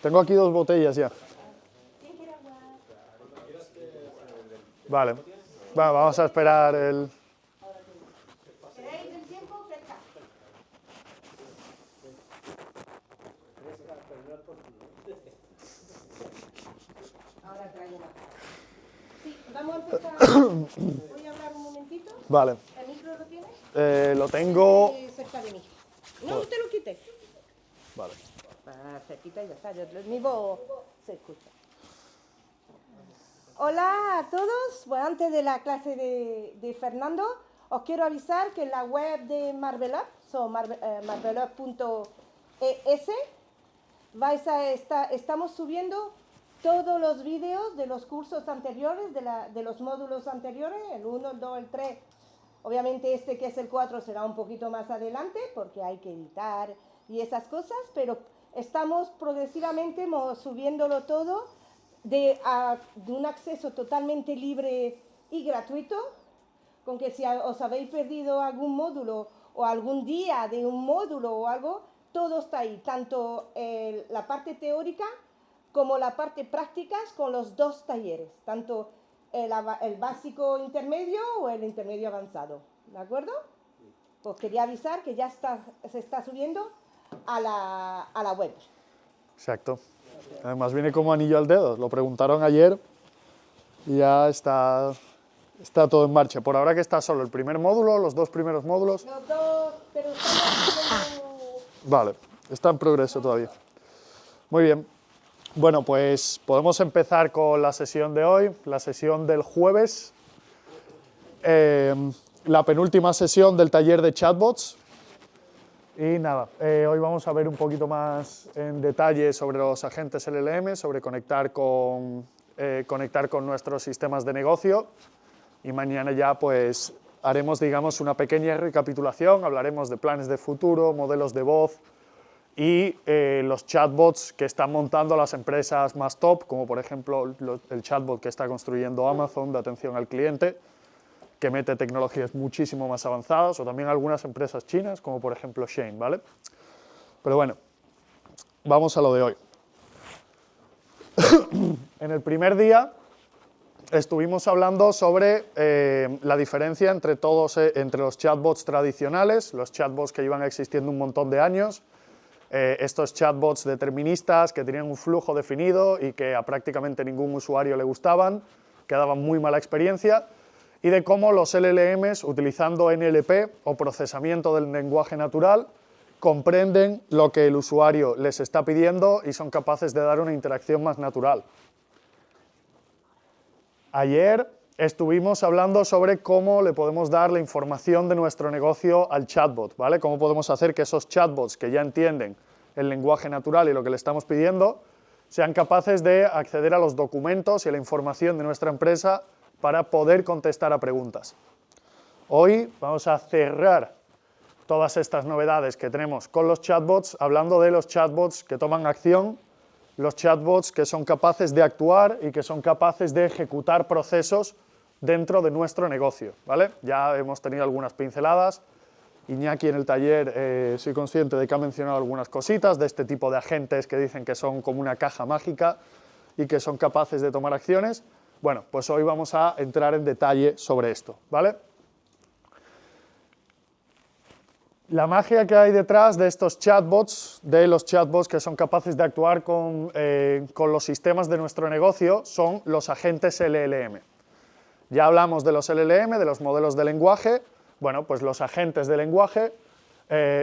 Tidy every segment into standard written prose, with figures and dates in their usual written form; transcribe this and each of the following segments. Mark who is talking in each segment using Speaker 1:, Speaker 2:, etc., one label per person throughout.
Speaker 1: Tengo aquí 2 botellas ya. Vale. Bueno, vamos a esperar el...
Speaker 2: ¿Queréis el tiempo? Fresca. Ahora traigo más. Sí, vamos a empezar. Voy a hablar un momentito.
Speaker 1: Vale.
Speaker 2: ¿El micro lo tienes?
Speaker 1: Lo tengo...
Speaker 2: Cerca de mí. No te lo quites.
Speaker 1: Vale.
Speaker 2: Cerquita y ya está. Mi voz se escucha. Hola a todos. Bueno, antes de la clase de Fernando, os quiero avisar que en la web de Marvel Up, marvelup.es, estamos subiendo todos los vídeos de los cursos anteriores, de los módulos anteriores, el 1, el 2, el 3. Obviamente este que es el 4 será un poquito más adelante porque hay que editar y esas cosas, pero estamos progresivamente subiéndolo todo de un acceso totalmente libre y gratuito, con que si os habéis perdido algún módulo o algún día de un módulo o algo, todo está ahí, tanto la parte teórica como la parte prácticas con los 2 talleres, tanto el básico intermedio o el intermedio avanzado, ¿de acuerdo? Pues quería avisar que ya se está subiendo a la web.
Speaker 1: Exacto. Además viene como anillo al dedo. Lo preguntaron ayer y ya está todo en marcha. Por ahora que está solo el primer módulo, los 2 primeros módulos.
Speaker 2: Los 2, pero estamos...
Speaker 1: Vale, está en progreso todavía. Muy bien. Bueno, pues podemos empezar con la sesión de hoy, la sesión del jueves, la penúltima sesión del taller de chatbots. Y nada, hoy vamos a ver un poquito más en detalle sobre los agentes LLM, sobre conectar con nuestros sistemas de negocio. Y mañana ya pues haremos, digamos, una pequeña recapitulación, hablaremos de planes de futuro, modelos de voz y los chatbots que están montando las empresas más top, como por ejemplo el chatbot que está construyendo Amazon de atención al cliente, que mete tecnologías muchísimo más avanzadas, o también algunas empresas chinas, como por ejemplo Shein, ¿vale? Pero bueno, vamos a lo de hoy. En el primer día estuvimos hablando sobre la diferencia entre los chatbots tradicionales, los chatbots que llevan existiendo un montón de años, estos chatbots deterministas que tenían un flujo definido y que a prácticamente ningún usuario le gustaban, que daban muy mala experiencia, y de cómo los LLMs, utilizando NLP o procesamiento del lenguaje natural, comprenden lo que el usuario les está pidiendo y son capaces de dar una interacción más natural. Ayer estuvimos hablando sobre cómo le podemos dar la información de nuestro negocio al chatbot, ¿vale? Cómo podemos hacer que esos chatbots que ya entienden el lenguaje natural y lo que le estamos pidiendo, sean capaces de acceder a los documentos y a la información de nuestra empresa para poder contestar a preguntas. Hoy vamos a cerrar todas estas novedades que tenemos con los chatbots, hablando de los chatbots que toman acción, los chatbots que son capaces de actuar y que son capaces de ejecutar procesos dentro de nuestro negocio, ¿vale? Ya hemos tenido algunas pinceladas. Iñaki en el taller, soy consciente de que ha mencionado algunas cositas de este tipo de agentes que dicen que son como una caja mágica y que son capaces de tomar acciones. Bueno, pues hoy vamos a entrar en detalle sobre esto, ¿vale? La magia que hay detrás de estos chatbots, de los chatbots que son capaces de actuar con los sistemas de nuestro negocio, son los agentes LLM. Ya hablamos de los LLM, de los modelos de lenguaje. Bueno, pues los agentes de lenguaje,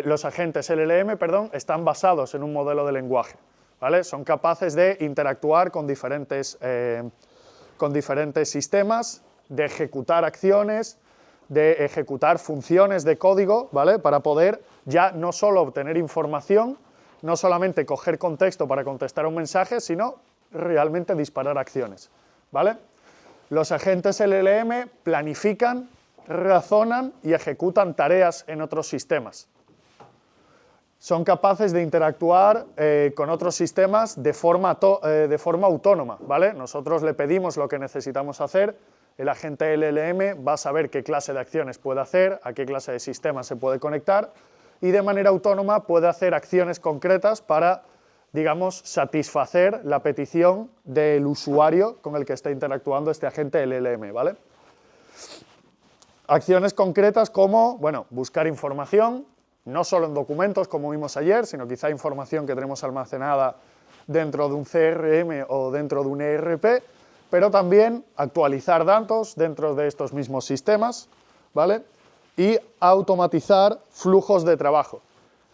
Speaker 1: los agentes LLM, perdón, están basados en un modelo de lenguaje, ¿vale? Son capaces de interactuar con diferentes sistemas, de ejecutar acciones, de ejecutar funciones de código, ¿vale? Para poder ya no solo obtener información, no solamente coger contexto para contestar un mensaje, sino realmente disparar acciones, ¿vale? Los agentes LLM planifican, razonan y ejecutan tareas en otros sistemas. Son capaces de interactuar con otros sistemas de forma autónoma, ¿vale? Nosotros le pedimos lo que necesitamos hacer, el agente LLM va a saber qué clase de acciones puede hacer, a qué clase de sistema se puede conectar y de manera autónoma puede hacer acciones concretas para digamos, satisfacer la petición del usuario con el que está interactuando este agente LLM, ¿vale? Acciones concretas como, bueno, buscar información, no solo en documentos como vimos ayer, sino quizá información que tenemos almacenada dentro de un CRM o dentro de un ERP, pero también actualizar datos dentro de estos mismos sistemas, ¿vale? Y automatizar flujos de trabajo.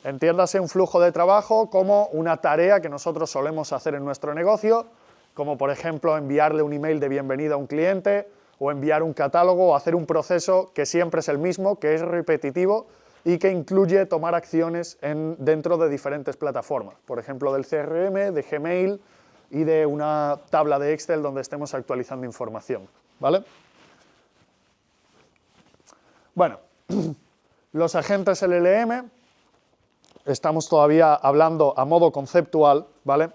Speaker 1: Entiéndase un flujo de trabajo como una tarea que nosotros solemos hacer en nuestro negocio, como por ejemplo enviarle un email de bienvenida a un cliente, o enviar un catálogo, o hacer un proceso que siempre es el mismo, que es repetitivo y que incluye tomar acciones dentro de diferentes plataformas, por ejemplo del CRM, de Gmail y de una tabla de Excel donde estemos actualizando información, ¿vale? Bueno, los agentes LLM, estamos todavía hablando a modo conceptual, ¿vale?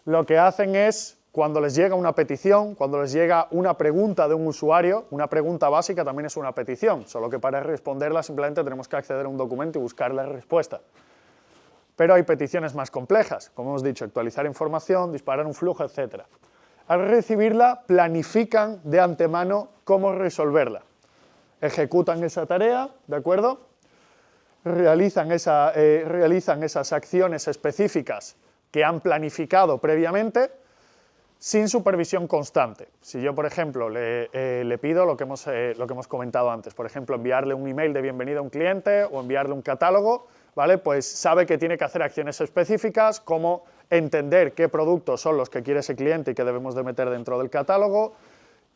Speaker 1: Lo que hacen es, cuando les llega una petición, cuando les llega una pregunta de un usuario, una pregunta básica también es una petición, solo que para responderla simplemente tenemos que acceder a un documento y buscar la respuesta. Pero hay peticiones más complejas, como hemos dicho, actualizar información, disparar un flujo, etc. Al recibirla, planifican de antemano cómo resolverla. Ejecutan esa tarea, ¿de acuerdo? Realizan esas acciones específicas que han planificado previamente sin supervisión constante. Si yo, por ejemplo, le pido lo que hemos comentado antes, por ejemplo, enviarle un email de bienvenida a un cliente o enviarle un catálogo, ¿vale? Pues sabe que tiene que hacer acciones específicas como entender qué productos son los que quiere ese cliente y que debemos de meter dentro del catálogo.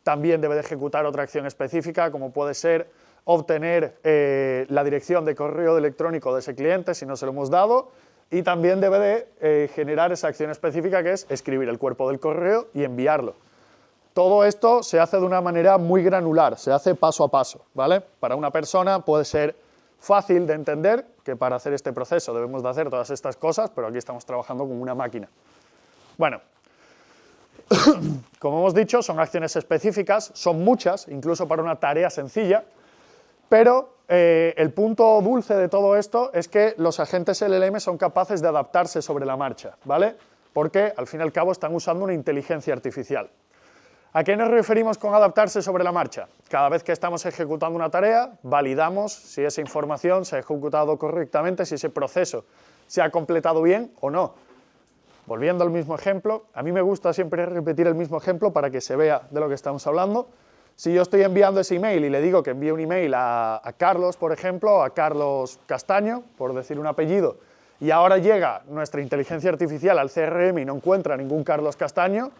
Speaker 1: También debe de ejecutar otra acción específica, como puede ser obtener la dirección de correo electrónico de ese cliente si no se lo hemos dado, y también debe de generar esa acción específica que es escribir el cuerpo del correo y enviarlo. Todo esto se hace de una manera muy granular, se hace paso a paso, ¿vale? Para una persona puede ser fácil de entender que para hacer este proceso debemos de hacer todas estas cosas, pero aquí estamos trabajando con una máquina. Bueno, como hemos dicho, son acciones específicas, son muchas, incluso para una tarea sencilla, pero el punto dulce de todo esto es que los agentes LLM son capaces de adaptarse sobre la marcha, ¿vale? Porque, al fin y al cabo, están usando una inteligencia artificial. ¿A qué nos referimos con adaptarse sobre la marcha? Cada vez que estamos ejecutando una tarea, validamos si esa información se ha ejecutado correctamente, si ese proceso se ha completado bien o no. Volviendo al mismo ejemplo, a mí me gusta siempre repetir el mismo ejemplo para que se vea de lo que estamos hablando. Si yo estoy enviando ese email y le digo que envíe un email a Carlos, por ejemplo, a Carlos Castaño, por decir un apellido, y ahora llega nuestra inteligencia artificial al CRM y no encuentra ningún Carlos Castaño,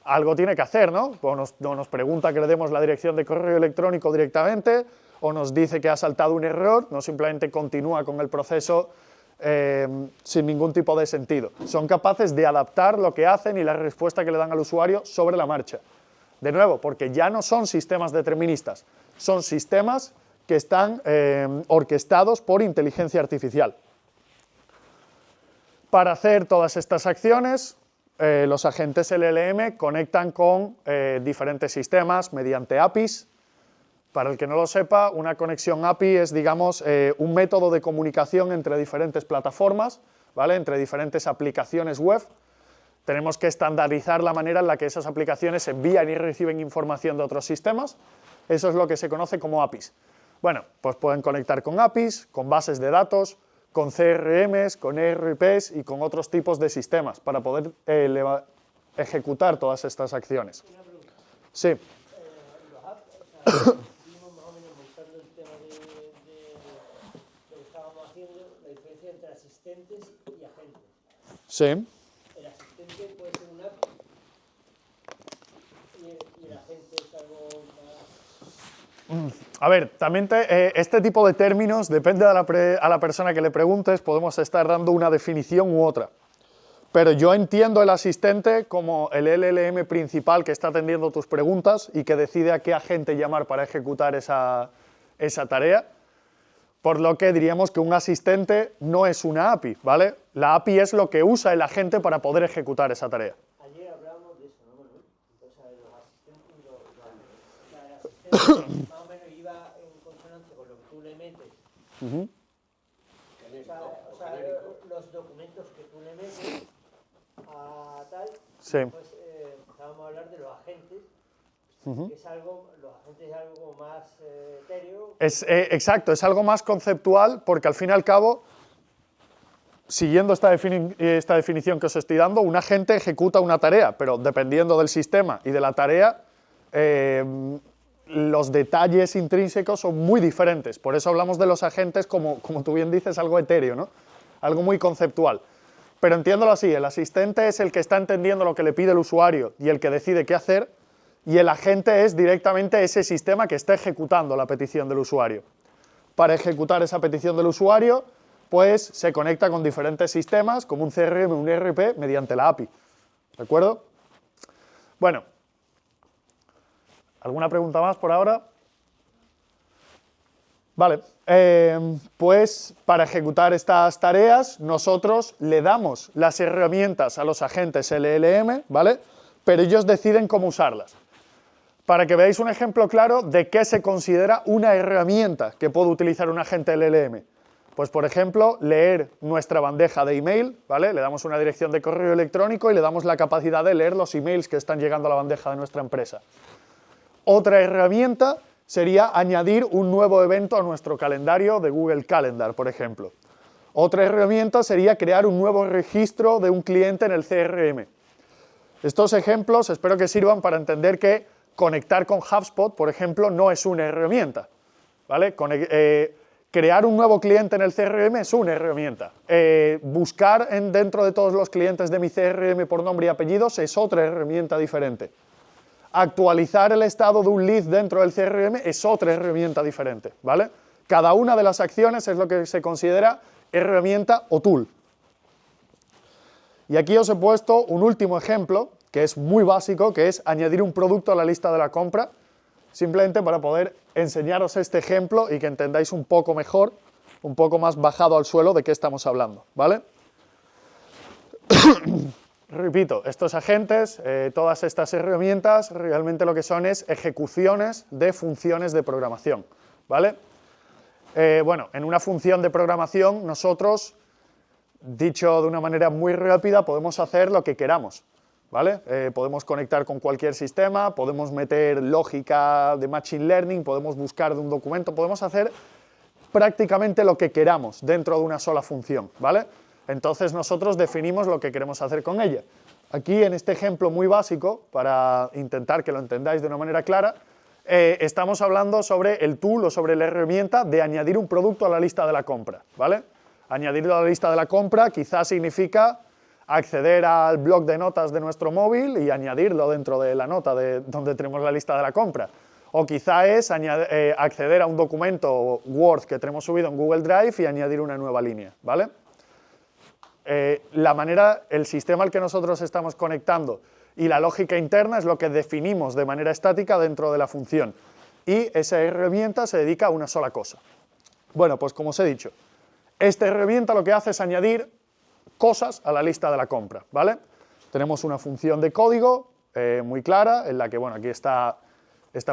Speaker 1: algo tiene que hacer, ¿no? O nos pregunta que le demos la dirección de correo electrónico directamente, o nos dice que ha saltado un error, no simplemente continúa con el proceso sin ningún tipo de sentido. Son capaces de adaptar lo que hacen y la respuesta que le dan al usuario sobre la marcha. De nuevo, porque ya no son sistemas deterministas, son sistemas que están orquestados por inteligencia artificial. Para hacer todas estas acciones, los agentes LLM conectan con diferentes sistemas mediante APIs. Para el que no lo sepa, una conexión API es, digamos, un método de comunicación entre diferentes plataformas, ¿vale? Entre diferentes aplicaciones web. Tenemos que estandarizar la manera en la que esas aplicaciones envían y reciben información de otros sistemas. Eso es lo que se conoce como APIs. Bueno, pues pueden conectar con APIs, con bases de datos, con CRMs, con ERPs y con otros tipos de sistemas para poder ejecutar todas estas acciones. Sí.
Speaker 3: Los apps, o sea, estuvimos más o menos buscando el tema de lo que estábamos haciendo, la diferencia entre asistentes y agentes.
Speaker 1: Sí.
Speaker 3: El asistente puede ser un app y el agente es algo más...
Speaker 1: A ver, también este tipo de términos, depende a la persona que le preguntes, podemos estar dando una definición u otra. Pero yo entiendo el asistente como el LLM principal que está atendiendo tus preguntas y que decide a qué agente llamar para ejecutar esa tarea, por lo que diríamos que un asistente no es una API, ¿vale? La API es lo que usa el agente para poder ejecutar esa tarea.
Speaker 3: Ayer hablábamos de eso, ¿no, Manuel? O sea, de los asistentes y los agentes. O sea, el asistente más o menos iba en consonancia con lo que tú le metes.
Speaker 1: Uh-huh.
Speaker 3: O sea, los documentos que tú le metes a tal.
Speaker 1: Sí.
Speaker 3: Pues empezábamos a hablar de los agentes, que es algo, los agentes es algo como más etéreo.
Speaker 1: Exacto, es algo más conceptual porque al fin y al cabo, siguiendo esta definición que os estoy dando, un agente ejecuta una tarea, pero dependiendo del sistema y de la tarea, los detalles intrínsecos son muy diferentes. Por eso hablamos de los agentes como tú bien dices, algo etéreo, ¿no? Algo muy conceptual. Pero entiéndolo así, el asistente es el que está entendiendo lo que le pide el usuario y el que decide qué hacer, y el agente es directamente ese sistema que está ejecutando la petición del usuario. Para ejecutar esa petición del usuario, pues se conecta con diferentes sistemas, como un CRM, un ERP, mediante la API. ¿De acuerdo? Bueno, ¿alguna pregunta más por ahora? Vale, pues para ejecutar estas tareas nosotros le damos las herramientas a los agentes LLM, ¿vale? Pero ellos deciden cómo usarlas. Para que veáis un ejemplo claro de qué se considera una herramienta que puede utilizar un agente LLM. Pues por ejemplo, leer nuestra bandeja de email, ¿vale? Le damos una dirección de correo electrónico y le damos la capacidad de leer los emails que están llegando a la bandeja de nuestra empresa. Otra herramienta sería añadir un nuevo evento a nuestro calendario de Google Calendar, por ejemplo. Otra herramienta sería crear un nuevo registro de un cliente en el CRM. Estos ejemplos espero que sirvan para entender que conectar con HubSpot, por ejemplo, no es una herramienta, ¿vale? Crear un nuevo cliente en el CRM es una herramienta. Buscar dentro de todos los clientes de mi CRM por nombre y apellidos es otra herramienta diferente. Actualizar el estado de un lead dentro del CRM es otra herramienta diferente, ¿vale? Cada una de las acciones es lo que se considera herramienta o tool. Y aquí os he puesto un último ejemplo, que es muy básico, que es añadir un producto a la lista de la compra, simplemente para poder enseñaros este ejemplo y que entendáis un poco mejor, un poco más bajado al suelo de qué estamos hablando, ¿vale? Repito, estos agentes, todas estas herramientas, realmente lo que son es ejecuciones de funciones de programación, ¿vale? Bueno, en una función de programación nosotros, dicho de una manera muy rápida, podemos hacer lo que queramos, ¿vale? Podemos conectar con cualquier sistema, podemos meter lógica de Machine Learning, podemos buscar de un documento, podemos hacer prácticamente lo que queramos dentro de una sola función, ¿vale? Entonces nosotros definimos lo que queremos hacer con ella. Aquí en este ejemplo muy básico, para intentar que lo entendáis de una manera clara, estamos hablando sobre el tool o sobre la herramienta de añadir un producto a la lista de la compra, ¿vale? Añadirlo a la lista de la compra quizás significa acceder al bloc de notas de nuestro móvil y añadirlo dentro de la nota donde tenemos la lista de la compra. O quizá es acceder a un documento Word que tenemos subido en Google Drive y añadir una nueva línea, ¿vale? El sistema al que nosotros estamos conectando y la lógica interna es lo que definimos de manera estática dentro de la función. Y esa herramienta se dedica a una sola cosa. Bueno, pues como os he dicho, esta herramienta lo que hace es añadir cosas a la lista de la compra, ¿vale? Tenemos una función de código muy clara, en la que, bueno, aquí está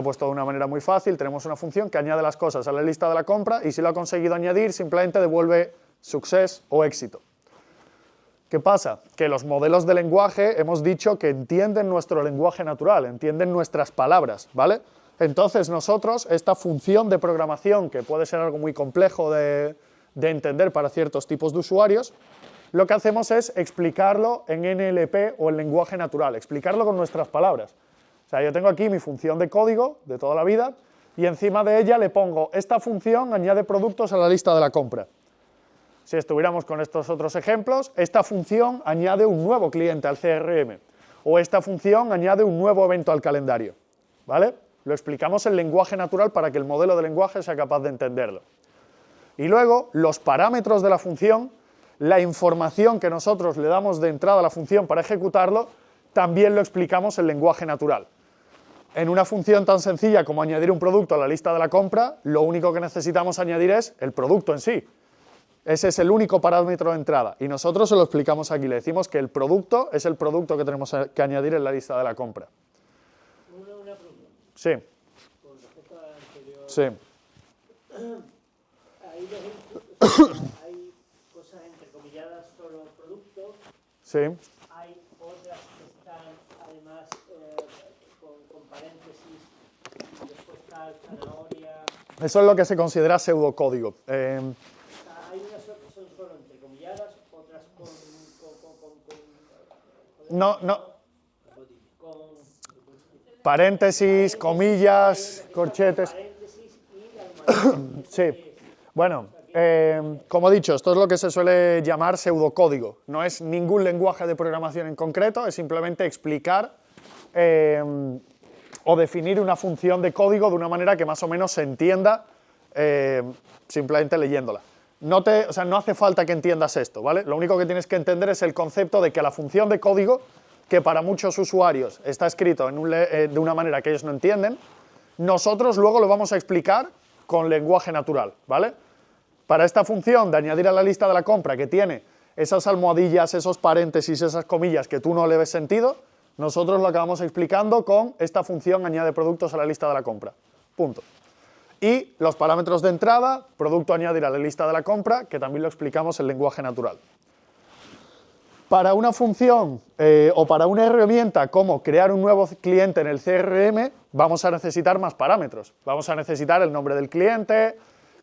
Speaker 1: puesto de una manera muy fácil. Tenemos una función que añade las cosas a la lista de la compra y si lo ha conseguido añadir, simplemente devuelve success o éxito. ¿Qué pasa? Que los modelos de lenguaje hemos dicho que entienden nuestro lenguaje natural, entienden nuestras palabras, ¿vale? Entonces nosotros, esta función de programación, que puede ser algo muy complejo de entender para ciertos tipos de usuarios, lo que hacemos es explicarlo en NLP o en lenguaje natural, explicarlo con nuestras palabras. O sea, yo tengo aquí mi función de código de toda la vida y encima de ella le pongo, esta función añade productos a la lista de la compra. Si estuviéramos con estos otros ejemplos, esta función añade un nuevo cliente al CRM o esta función añade un nuevo evento al calendario, ¿vale? Lo explicamos en lenguaje natural para que el modelo de lenguaje sea capaz de entenderlo. Y luego, los parámetros de la función, la información que nosotros le damos de entrada a la función para ejecutarlo, también lo explicamos en lenguaje natural. En una función tan sencilla como añadir un producto a la lista de la compra, lo único que necesitamos añadir es el producto en sí. Ese es el único parámetro de entrada y nosotros se lo explicamos aquí, le decimos que el producto es el producto que tenemos que añadir en la lista de la compra.
Speaker 3: Una pregunta.
Speaker 1: Sí.
Speaker 3: Con respecto a la anterior.
Speaker 1: Sí.
Speaker 3: Hay cosas entre comillas encomilladas solo producto.
Speaker 1: Sí.
Speaker 3: Hay otras que están además con paréntesis, después está el zanahoria.
Speaker 1: Eso es lo que se considera pseudocódigo.
Speaker 3: Hay unas que son solo entrecomilladas, otras con
Speaker 1: paréntesis, comillas, corchetes. Sí. Bueno, como he dicho, esto es lo que se suele llamar pseudocódigo. No es ningún lenguaje de programación en concreto, es simplemente explicar o definir una función de código de una manera que más o menos se entienda simplemente leyéndola. No hace falta que entiendas esto, ¿vale? Lo único que tienes que entender es el concepto de que la función de código, que para muchos usuarios está escrito de una manera que ellos no entienden, nosotros luego lo vamos a explicar con lenguaje natural, ¿vale? Para esta función de añadir a la lista de la compra, que tiene esas almohadillas, esos paréntesis, esas comillas que tú no le ves sentido, nosotros lo acabamos explicando con esta función añade productos a la lista de la compra. Punto. Y los parámetros de entrada, producto añadir a la lista de la compra, que también lo explicamos en lenguaje natural. Para una función o para una herramienta como crear un nuevo cliente en el CRM, vamos a necesitar más parámetros. Vamos a necesitar el nombre del cliente,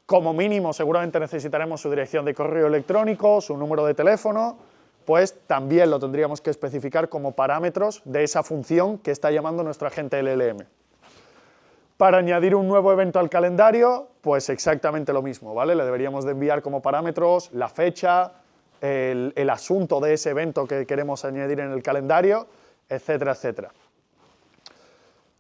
Speaker 1: como mínimo seguramente necesitaremos su dirección de correo electrónico, su número de teléfono, pues también lo tendríamos que especificar como parámetros de esa función que está llamando nuestro agente LLM. Para añadir un nuevo evento al calendario, pues exactamente lo mismo, ¿vale? Le deberíamos de enviar como parámetros la fecha, el asunto de ese evento que queremos añadir en el calendario, etcétera, etcétera.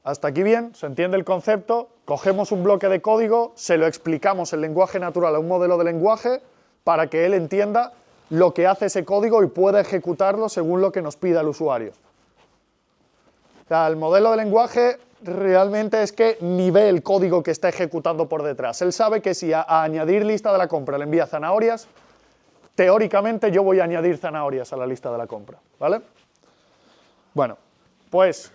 Speaker 1: Hasta aquí bien, se entiende el concepto, cogemos un bloque de código, se lo explicamos en lenguaje natural a un modelo de lenguaje para que él entienda lo que hace ese código y pueda ejecutarlo según lo que nos pida el usuario. O sea, el modelo de lenguaje realmente es que ni ve el código que está ejecutando por detrás. Él sabe que si a añadir lista de la compra le envía zanahorias, teóricamente yo voy a añadir zanahorias a la lista de la compra, ¿vale? Bueno, pues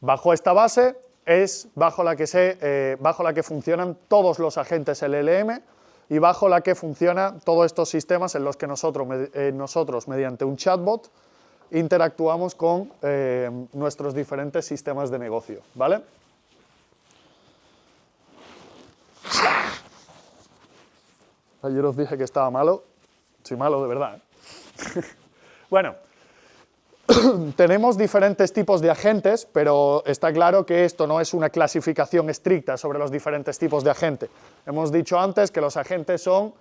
Speaker 1: bajo esta base es bajo la que funcionan todos los agentes LLM y bajo la que funcionan todos estos sistemas en los que nosotros mediante un chatbot interactuamos con nuestros diferentes sistemas de negocio, ¿vale? Ayer os dije que estaba malo, soy malo de verdad, ¿eh? Bueno, tenemos diferentes tipos de agentes, pero está claro que esto no es una clasificación estricta sobre los diferentes tipos de agente. Hemos dicho antes que los agentes son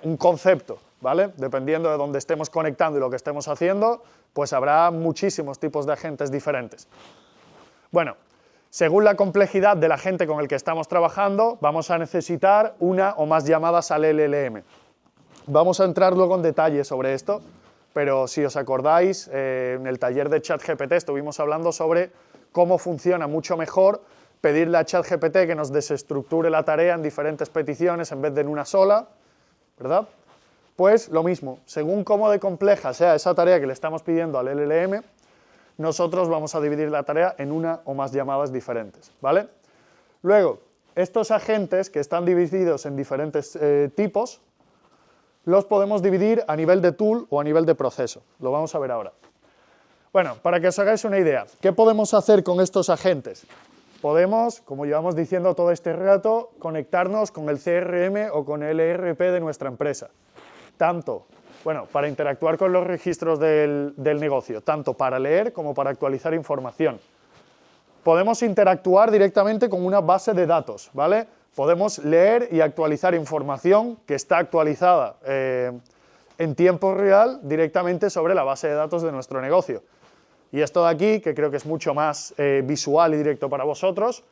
Speaker 1: un concepto, ¿vale? Dependiendo de dónde estemos conectando y lo que estemos haciendo, pues habrá muchísimos tipos de agentes diferentes. Bueno, según la complejidad del agente con el que estamos trabajando, vamos a necesitar una o más llamadas al LLM. Vamos a entrar luego en detalle sobre esto, pero si os acordáis, en el taller de ChatGPT estuvimos hablando sobre cómo funciona mucho mejor pedirle a ChatGPT que nos desestructure la tarea en diferentes peticiones en vez de en una sola, ¿verdad? Pues lo mismo, según cómo de compleja sea esa tarea que le estamos pidiendo al LLM, nosotros vamos a dividir la tarea en una o más llamadas diferentes, ¿vale? Luego, estos agentes que están divididos en diferentes tipos, los podemos dividir a nivel de tool o a nivel de proceso. Lo vamos a ver ahora. Bueno, para que os hagáis una idea, ¿qué podemos hacer con estos agentes? Podemos, como llevamos diciendo todo este rato, conectarnos con el CRM o con el ERP de nuestra empresa. Tanto, bueno, para interactuar con los registros del negocio, tanto para leer como para actualizar información. Podemos interactuar directamente con una base de datos, ¿vale? Podemos leer y actualizar información que está actualizada en tiempo real directamente sobre la base de datos de nuestro negocio. Y esto de aquí, que creo que es mucho más visual y directo para vosotros,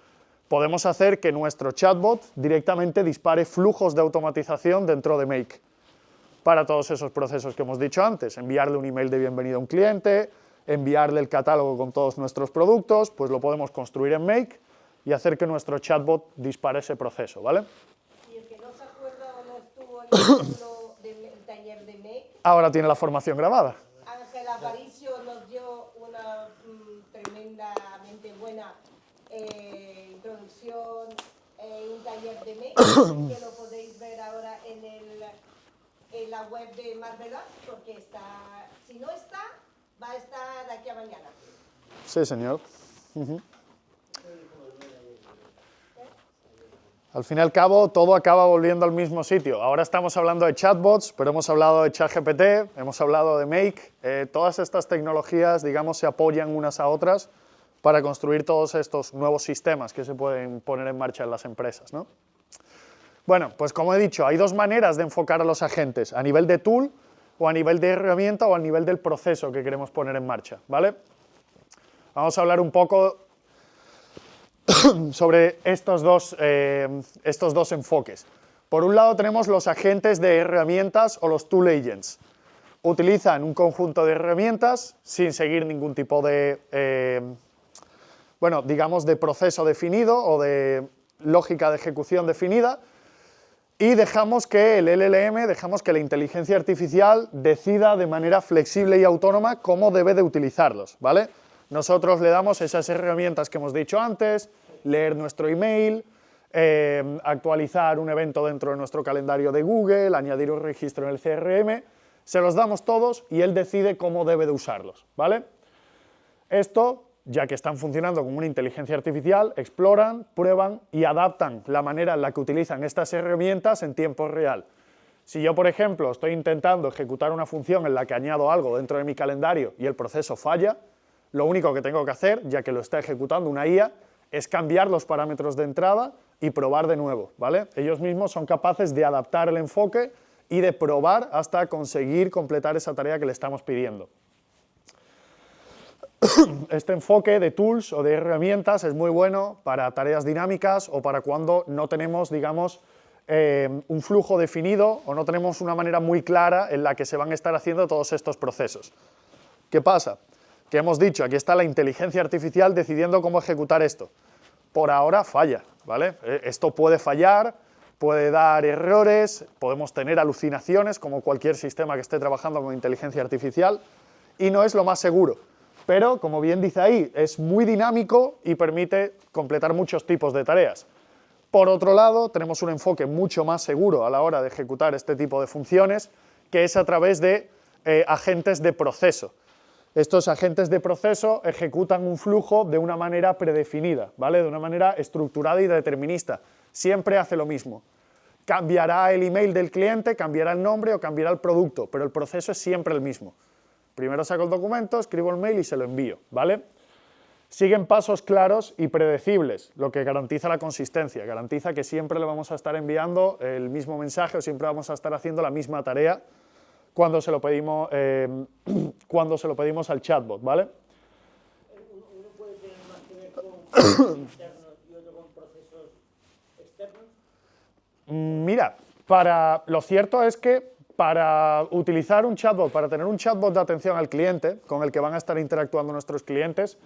Speaker 1: podemos hacer que nuestro chatbot directamente dispare flujos de automatización dentro de Make para todos esos procesos que hemos dicho antes. Enviarle un email de bienvenida a un cliente, enviarle el catálogo con todos nuestros productos, pues lo podemos construir en Make y hacer que nuestro chatbot dispare ese proceso, ¿vale?
Speaker 2: Y el que no se acuerda o no estuvo en el ejemplo del taller de Make,
Speaker 1: Ahora tiene la formación grabada.
Speaker 2: Ángel Aparicio nos dio una tremendamente buena introducción, un taller de Make, que lo podéis ver ahora en en la web de Marvelous, porque está, si no está, va a estar de aquí a mañana.
Speaker 1: Sí, señor. Al fin y al cabo, todo acaba volviendo al mismo sitio. Ahora estamos hablando de chatbots, pero hemos hablado de ChatGPT, hemos hablado de Make. Todas estas tecnologías, digamos, se apoyan unas a otras para construir todos estos nuevos sistemas que se pueden poner en marcha en las empresas, ¿no? Bueno, pues como he dicho, hay dos maneras de enfocar a los agentes, a nivel de tool, o a nivel de herramienta, o a nivel del proceso que queremos poner en marcha, ¿vale? Vamos a hablar un poco sobre estos dos enfoques. Por un lado tenemos los agentes de herramientas o los tool agents. Utilizan un conjunto de herramientas sin seguir ningún tipo de, bueno, digamos, de proceso definido o de lógica de ejecución definida, y dejamos que el LLM, dejamos que la inteligencia artificial decida de manera flexible y autónoma cómo debe de utilizarlos, ¿vale? Nosotros le damos esas herramientas que hemos dicho antes, leer nuestro email, actualizar un evento dentro de nuestro calendario de Google, añadir un registro en el CRM, se los damos todos y él decide cómo debe de usarlos, ¿vale? Esto, ya que están funcionando como una inteligencia artificial, exploran, prueban y adaptan la manera en la que utilizan estas herramientas en tiempo real. Si yo, por ejemplo, estoy intentando ejecutar una función en la que añado algo dentro de mi calendario y el proceso falla, lo único que tengo que hacer, ya que lo está ejecutando una IA, es cambiar los parámetros de entrada y probar de nuevo, ¿vale? Ellos mismos son capaces de adaptar el enfoque y de probar hasta conseguir completar esa tarea que le estamos pidiendo. Este enfoque de tools o de herramientas es muy bueno para tareas dinámicas o para cuando no tenemos, digamos, un flujo definido o no tenemos una manera muy clara en la que se van a estar haciendo todos estos procesos. ¿Qué pasa? Que hemos dicho, aquí está la inteligencia artificial decidiendo cómo ejecutar esto. Por ahora falla, ¿vale? Esto puede fallar, puede dar errores, podemos tener alucinaciones como cualquier sistema que esté trabajando con inteligencia artificial y no es lo más seguro. Pero, como bien dice ahí, es muy dinámico y permite completar muchos tipos de tareas. Por otro lado, tenemos un enfoque mucho más seguro a la hora de ejecutar este tipo de funciones, que es a través de agentes de proceso. Estos agentes de proceso ejecutan un flujo de una manera predefinida, ¿vale? De una manera estructurada y determinista. Siempre hace lo mismo. Cambiará el email del cliente, cambiará el nombre o cambiará el producto, pero el proceso es siempre el mismo. Primero saco el documento, escribo el mail y se lo envío, ¿vale? Siguen pasos claros y predecibles, lo que garantiza la consistencia, garantiza que siempre le vamos a estar enviando el mismo mensaje o siempre vamos a estar haciendo la misma tarea cuando se lo pedimos al chatbot, ¿vale?
Speaker 3: ¿Uno puede tener más que ver con procesos internos y otro con procesos externos?
Speaker 1: Mira, lo cierto es que para utilizar un chatbot, para tener un chatbot de atención al cliente, con el que van a estar interactuando nuestros clientes,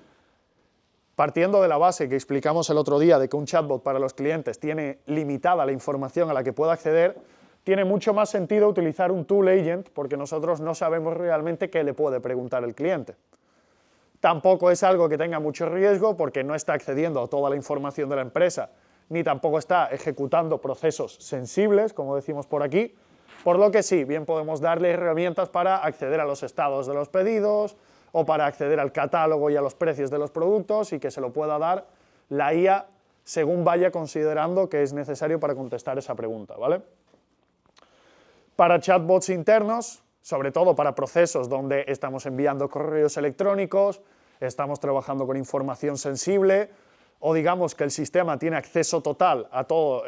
Speaker 1: partiendo de la base que explicamos el otro día de que un chatbot para los clientes tiene limitada la información a la que puede acceder, tiene mucho más sentido utilizar un tool agent porque nosotros no sabemos realmente qué le puede preguntar el cliente. Tampoco es algo que tenga mucho riesgo porque no está accediendo a toda la información de la empresa, ni tampoco está ejecutando procesos sensibles, como decimos por aquí, por lo que sí, bien podemos darle herramientas para acceder a los estados de los pedidos o para acceder al catálogo y a los precios de los productos y que se lo pueda dar la IA según vaya considerando que es necesario para contestar esa pregunta, ¿vale? Para chatbots internos, sobre todo para procesos donde estamos enviando correos electrónicos, estamos trabajando con información sensible o digamos que el sistema tiene acceso total a toda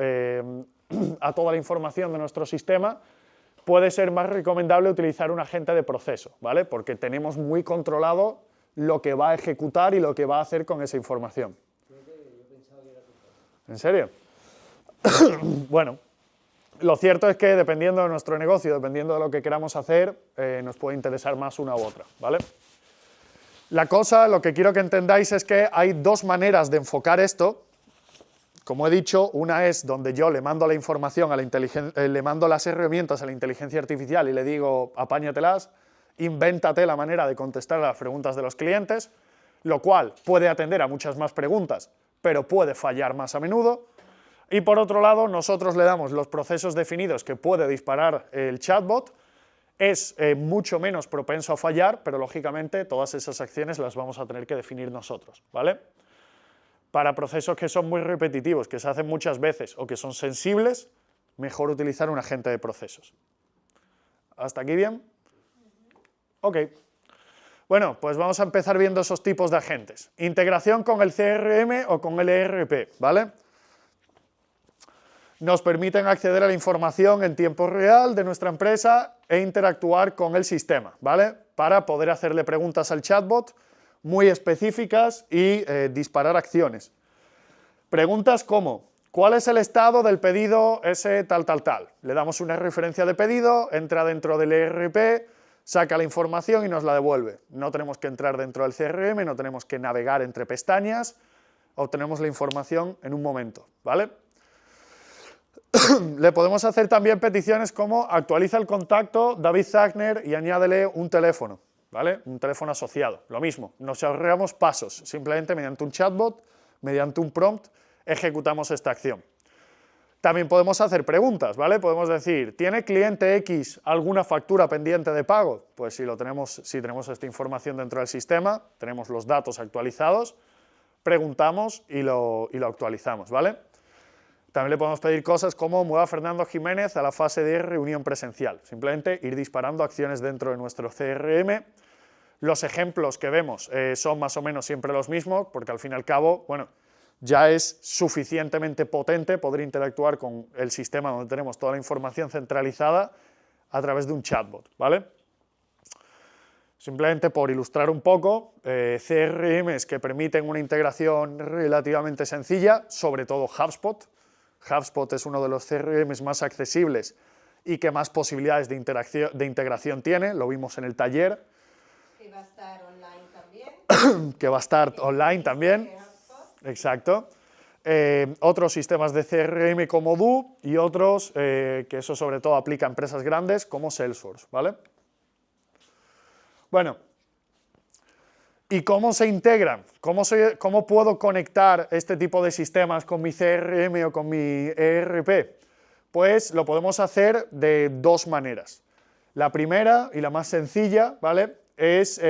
Speaker 1: la información de nuestro sistema, puede ser más recomendable utilizar un agente de proceso, ¿vale? Porque tenemos muy controlado lo que va a ejecutar y lo que va a hacer con esa información. ¿En serio? Bueno, lo cierto es que dependiendo de nuestro negocio, dependiendo de lo que queramos hacer, nos puede interesar más una u otra, ¿vale? La cosa, lo que quiero que entendáis es que hay dos maneras de enfocar esto. Como he dicho, una es donde yo le mando la información, le mando las herramientas a la inteligencia artificial y le digo, apáñatelas, invéntate la manera de contestar a las preguntas de los clientes, lo cual puede atender a muchas más preguntas, pero puede fallar más a menudo. y por otro lado nosotros le damos los procesos definidos que puede disparar el chatbot. Es mucho menos propenso a fallar, pero lógicamente todas esas acciones las vamos a tener que definir nosotros, ¿vale? Para procesos que son muy repetitivos, que se hacen muchas veces o que son sensibles, mejor utilizar un agente de procesos. ¿Hasta aquí bien? Ok. Bueno, pues vamos a empezar viendo esos tipos de agentes. Integración con el CRM o con el ERP, ¿vale? Nos permiten acceder a la información en tiempo real de nuestra empresa e interactuar con el sistema, ¿vale? Para poder hacerle preguntas al chatbot muy específicas y disparar acciones. Preguntas como, ¿cuál es el estado del pedido ese tal, tal, tal? Le damos una referencia de pedido, entra dentro del ERP, saca la información y nos la devuelve. No tenemos que entrar dentro del CRM, no tenemos que navegar entre pestañas, obtenemos la información en un momento, ¿vale? Le podemos hacer también peticiones como actualiza el contacto David Zagner y añádele un teléfono, ¿vale? Un teléfono asociado. Lo mismo, nos ahorramos pasos, simplemente mediante un chatbot, mediante un prompt, ejecutamos esta acción. También podemos hacer preguntas, ¿vale? Podemos decir, ¿tiene cliente X alguna factura pendiente de pago? Pues si tenemos esta información dentro del sistema, tenemos los datos actualizados, preguntamos y lo actualizamos, ¿vale? También le podemos pedir cosas como mueva a Fernando Jiménez a la fase de reunión presencial. Simplemente ir disparando acciones dentro de nuestro CRM. Los ejemplos que vemos son más o menos siempre los mismos, porque al fin y al cabo, bueno, ya es suficientemente potente poder interactuar con el sistema donde tenemos toda la información centralizada a través de un chatbot, ¿vale? Simplemente por ilustrar un poco, CRMs que permiten una integración relativamente sencilla, sobre todo HubSpot. HubSpot es uno de los CRMs más accesibles y que más posibilidades de integración tiene, lo vimos en el taller.
Speaker 2: Que va a estar online también.
Speaker 1: Que va a estar online también. Exacto. Otros sistemas de CRM como Do y otros que eso sobre todo aplica a empresas grandes como Salesforce, ¿vale? Bueno, ¿y cómo se integran? ¿Cómo puedo conectar este tipo de sistemas con mi CRM o con mi ERP? Pues lo podemos hacer de dos maneras. La primera y la más sencilla, ¿vale?, es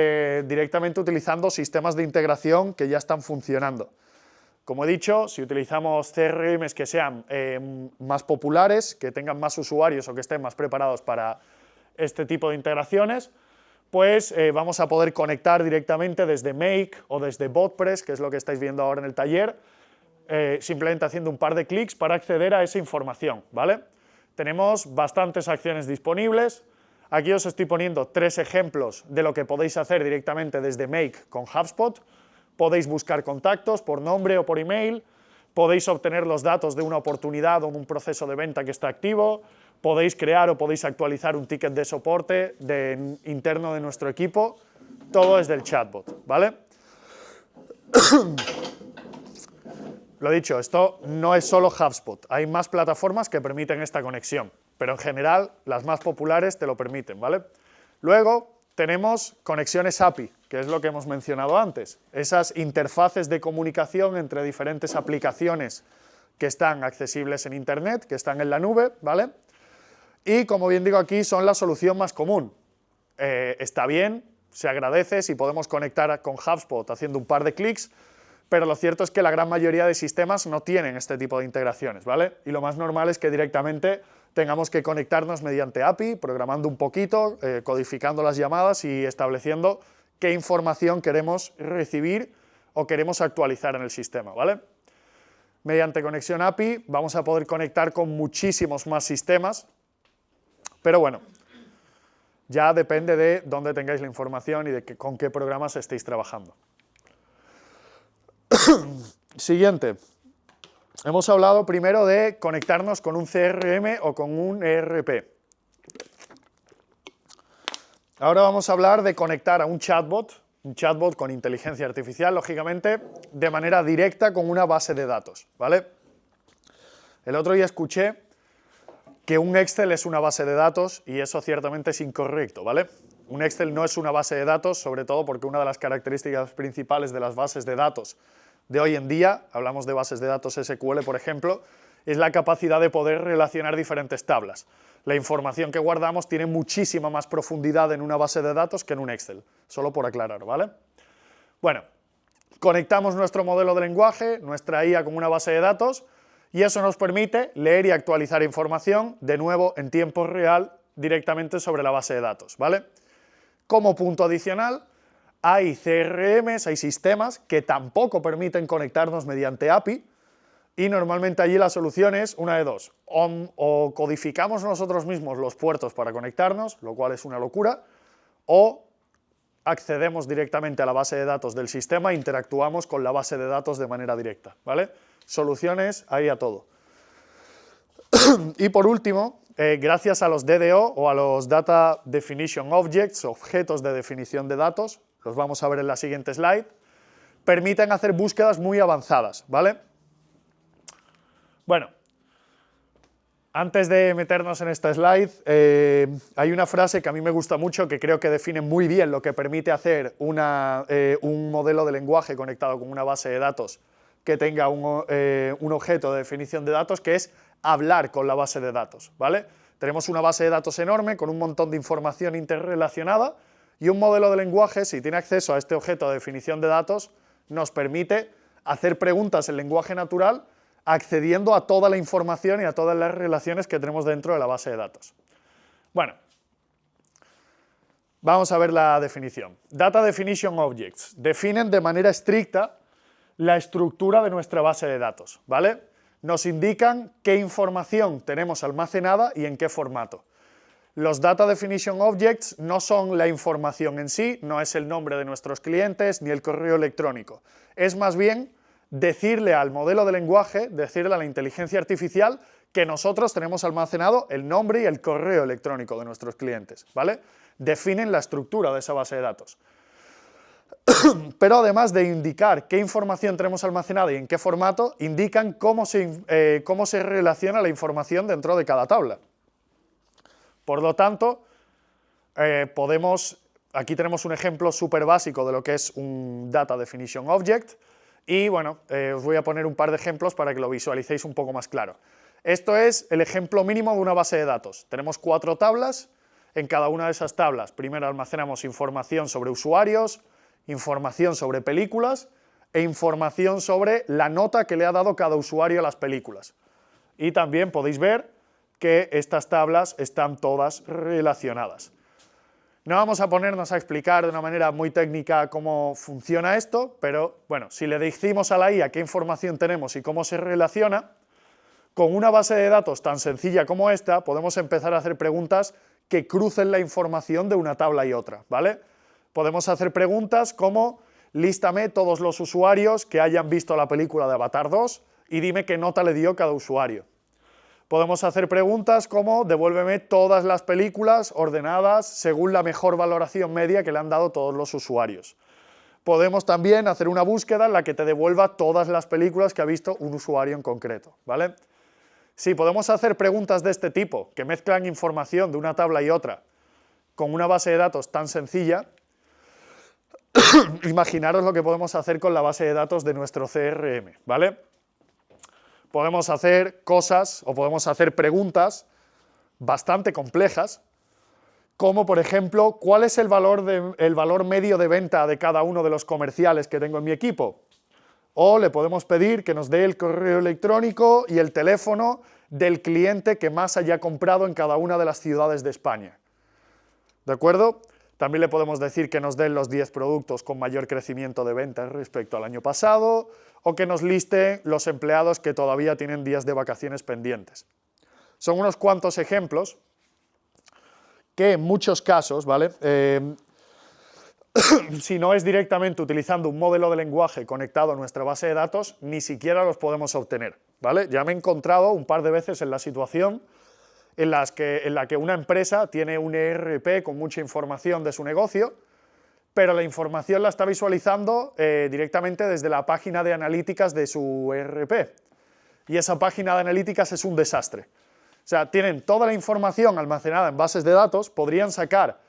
Speaker 1: directamente utilizando sistemas de integración que ya están funcionando. Como he dicho, si utilizamos CRMs que sean más populares, que tengan más usuarios o que estén más preparados para este tipo de integraciones, pues vamos a poder conectar directamente desde Make o desde BotPress, que es lo que estáis viendo ahora en el taller, simplemente haciendo un par de clics para acceder a esa información, ¿vale? Tenemos bastantes acciones disponibles. Aquí os estoy poniendo 3 ejemplos de lo que podéis hacer directamente desde Make con HubSpot. Podéis buscar contactos por nombre o por email, podéis obtener los datos de una oportunidad o un proceso de venta que está activo, podéis crear o podéis actualizar un ticket de soporte interno de nuestro equipo, todo desde el chatbot, ¿vale? Lo dicho, esto no es solo HubSpot, hay más plataformas que permiten esta conexión, pero en general las más populares te lo permiten, ¿vale? Luego tenemos conexiones API, que es lo que hemos mencionado antes, esas interfaces de comunicación entre diferentes aplicaciones que están accesibles en Internet, que están en la nube, ¿vale? Y como bien digo aquí, son la solución más común. Está bien, se agradece si podemos conectar con HubSpot haciendo un par de clics, pero lo cierto es que la gran mayoría de sistemas no tienen este tipo de integraciones, ¿vale? Y lo más normal es que directamente tengamos que conectarnos mediante API, programando un poquito, codificando las llamadas y estableciendo qué información queremos recibir o queremos actualizar en el sistema, ¿vale? Mediante conexión API vamos a poder conectar con muchísimos más sistemas, pero bueno, ya depende de dónde tengáis la información y de con qué programas estéis trabajando. Siguiente. Hemos hablado primero de conectarnos con un CRM o con un ERP. Ahora vamos a hablar de conectar a un chatbot con inteligencia artificial, lógicamente, de manera directa con una base de datos, ¿vale? El otro día escuché que un Excel es una base de datos y eso ciertamente es incorrecto, ¿vale? Un Excel no es una base de datos, sobre todo porque una de las características principales de las bases de datos de hoy en día, hablamos de bases de datos SQL, por ejemplo, es la capacidad de poder relacionar diferentes tablas. La información que guardamos tiene muchísima más profundidad en una base de datos que en un Excel, solo por aclarar, ¿vale? Bueno, conectamos nuestro modelo de lenguaje, nuestra IA con una base de datos, y eso nos permite leer y actualizar información, de nuevo, en tiempo real, directamente sobre la base de datos, ¿vale? Como punto adicional, hay CRMs, hay sistemas que tampoco permiten conectarnos mediante API, y normalmente allí la solución es una de dos, o codificamos nosotros mismos los puertos para conectarnos, lo cual es una locura, o accedemos directamente a la base de datos del sistema e interactuamos con la base de datos de manera directa, ¿vale? Soluciones hay a todo. Y por último, gracias a los DDO o a los Data Definition Objects, objetos de definición de datos, los vamos a ver en la siguiente slide, permiten hacer búsquedas muy avanzadas, ¿vale? Bueno, antes de meternos en esta slide, hay una frase que a mí me gusta mucho que creo que define muy bien lo que permite hacer un modelo de lenguaje conectado con una base de datos que tenga un objeto de definición de datos, que es hablar con la base de datos, ¿vale? Tenemos una base de datos enorme con un montón de información interrelacionada y un modelo de lenguaje, si tiene acceso a este objeto de definición de datos, nos permite hacer preguntas en lenguaje natural accediendo a toda la información y a todas las relaciones que tenemos dentro de la base de datos. Bueno, vamos a ver la definición. Data Definition Objects definen de manera estricta la estructura de nuestra base de datos, ¿vale? Nos indican qué información tenemos almacenada y en qué formato. Los Data Definition Objects no son la información en sí, no es el nombre de nuestros clientes ni el correo electrónico. Es más bien decirle al modelo de lenguaje, decirle a la inteligencia artificial que nosotros tenemos almacenado el nombre y el correo electrónico de nuestros clientes, ¿vale? Definen la estructura de esa base de datos. Pero además de indicar qué información tenemos almacenada y en qué formato, indican cómo se relaciona la información dentro de cada tabla. Por lo tanto, aquí tenemos un ejemplo súper básico de lo que es un Data Definition Object, y bueno, os voy a poner un par de ejemplos para que lo visualicéis un poco más claro. Esto es el ejemplo mínimo de una base de datos. Tenemos 4 tablas, en cada una de esas tablas primero almacenamos información sobre usuarios, información sobre películas e información sobre la nota que le ha dado cada usuario a las películas. Y también podéis ver que estas tablas están todas relacionadas. No vamos a ponernos a explicar de una manera muy técnica cómo funciona esto, pero bueno, si le decimos a la IA qué información tenemos y cómo se relaciona, con una base de datos tan sencilla como esta, podemos empezar a hacer preguntas que crucen la información de una tabla y otra, ¿vale? Podemos hacer preguntas como, lístame todos los usuarios que hayan visto la película de Avatar 2 y dime qué nota le dio cada usuario. Podemos hacer preguntas como, devuélveme todas las películas ordenadas según la mejor valoración media que le han dado todos los usuarios. Podemos también hacer una búsqueda en la que te devuelva todas las películas que ha visto un usuario en concreto, ¿vale? Sí, podemos hacer preguntas de este tipo, que mezclan información de una tabla y otra, con una base de datos tan sencilla. Imaginaros lo que podemos hacer con la base de datos de nuestro CRM, ¿vale? Podemos hacer cosas o podemos hacer preguntas bastante complejas, como por ejemplo, ¿cuál es el valor medio de venta de cada uno de los comerciales que tengo en mi equipo? O le podemos pedir que nos dé el correo electrónico y el teléfono del cliente que más haya comprado en cada una de las ciudades de España. ¿De acuerdo? También le podemos decir que nos den los 10 productos con mayor crecimiento de ventas respecto al año pasado, o que nos liste los empleados que todavía tienen días de vacaciones pendientes. Son unos cuantos ejemplos que en muchos casos, ¿vale? Si no es directamente utilizando un modelo de lenguaje conectado a nuestra base de datos, ni siquiera los podemos obtener, ¿vale? Ya me he encontrado un par de veces en la situación en la que una empresa tiene un ERP con mucha información de su negocio, pero la información la está visualizando directamente desde la página de analíticas de su ERP. Y esa página de analíticas es un desastre. O sea, tienen toda la información almacenada en bases de datos, podrían sacar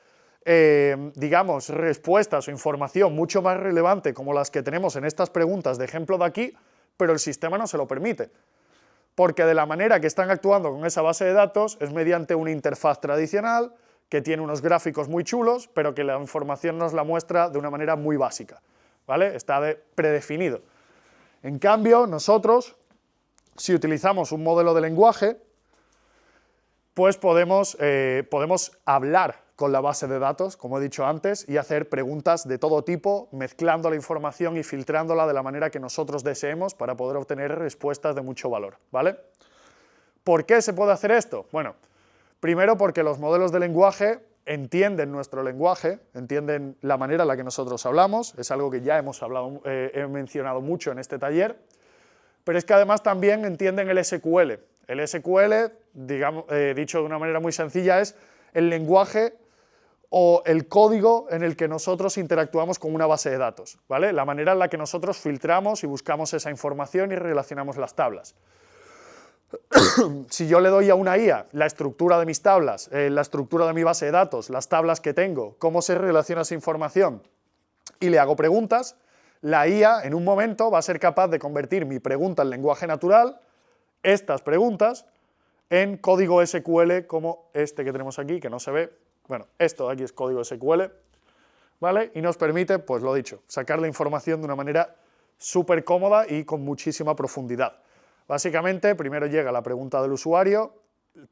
Speaker 1: digamos, respuestas o información mucho más relevante como las que tenemos en estas preguntas de ejemplo de aquí, pero el sistema no se lo permite. Porque de la manera que están actuando con esa base de datos es mediante una interfaz tradicional que tiene unos gráficos muy chulos, pero que la información nos la muestra de una manera muy básica, ¿vale? Está predefinido. En cambio, nosotros, si utilizamos un modelo de lenguaje, pues podemos hablar con la base de datos, como he dicho antes, y hacer preguntas de todo tipo, mezclando la información y filtrándola de la manera que nosotros deseemos para poder obtener respuestas de mucho valor, ¿vale? ¿Por qué se puede hacer esto? Bueno, primero porque los modelos de lenguaje entienden nuestro lenguaje, entienden la manera en la que nosotros hablamos, es algo que ya he mencionado mucho en este taller, pero es que además también entienden el SQL. El SQL, digamos, dicho de una manera muy sencilla, es el lenguaje o el código en el que nosotros interactuamos con una base de datos, ¿vale? La manera en la que nosotros filtramos y buscamos esa información y relacionamos las tablas. Si yo le doy a una IA la estructura de mis tablas, la estructura de mi base de datos, las tablas que tengo, cómo se relaciona esa información, y le hago preguntas, la IA en un momento va a ser capaz de convertir mi pregunta en lenguaje natural, estas preguntas, en código SQL como este que tenemos aquí, que no se ve. Bueno, esto de aquí es código SQL, ¿vale? Y nos permite, pues lo dicho, sacar la información de una manera súper cómoda y con muchísima profundidad. Básicamente, primero llega la pregunta del usuario,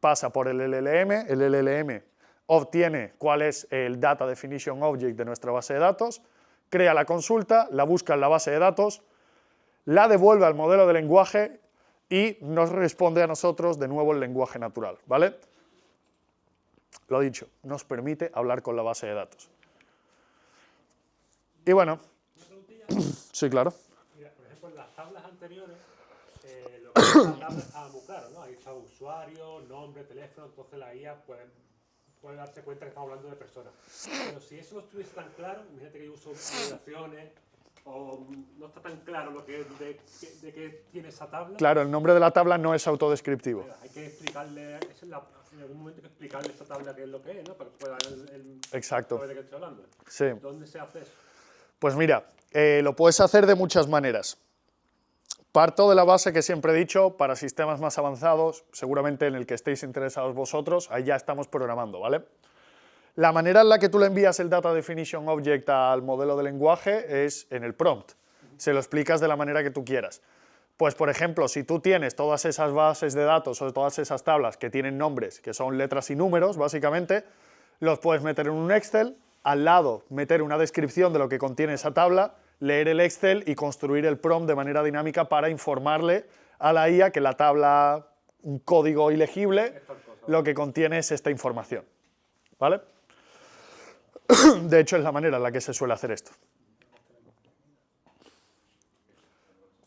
Speaker 1: pasa por el LLM obtiene cuál es el Data Definition Object de nuestra base de datos, crea la consulta, la busca en la base de datos, la devuelve al modelo de lenguaje y nos responde a nosotros de nuevo el lenguaje natural, ¿vale? Lo dicho, nos permite hablar con la base de datos. Y bueno, sí, claro.
Speaker 4: Mira, por ejemplo, en las tablas anteriores, lo que es la tabla estaba muy claro, ¿no? Ahí está usuario, nombre, teléfono, entonces la IA puede darse cuenta que estamos hablando de personas. Pero si eso no estuviese tan claro, imagínate que yo uso relaciones, o no está tan claro lo que de qué tiene esa tabla.
Speaker 1: Claro, el nombre de la tabla no es autodescriptivo.
Speaker 4: Hay que explicarle, en algún momento hay que explicarle esta tabla qué es lo que es, ¿no? Para que pueda
Speaker 1: Exacto.
Speaker 4: saber de qué estoy hablando.
Speaker 1: Sí.
Speaker 4: ¿Dónde se hace eso?
Speaker 1: Pues mira, lo puedes hacer de muchas maneras. Parto de la base que siempre he dicho, para sistemas más avanzados, seguramente en el que estéis interesados vosotros, ahí ya estamos programando, ¿vale? La manera en la que tú le envías el Data Definition Object al modelo de lenguaje es en el prompt. Se lo explicas de la manera que tú quieras. Pues, por ejemplo, si tú tienes todas esas bases de datos o todas esas tablas que tienen nombres, que son letras y números, básicamente, los puedes meter en un Excel, al lado meter una descripción de lo que contiene esa tabla, leer el Excel y construir el prompt de manera dinámica para informarle a la IA que la tabla, un código ilegible, lo que contiene es esta información, ¿vale? De hecho, es la manera en la que se suele hacer esto.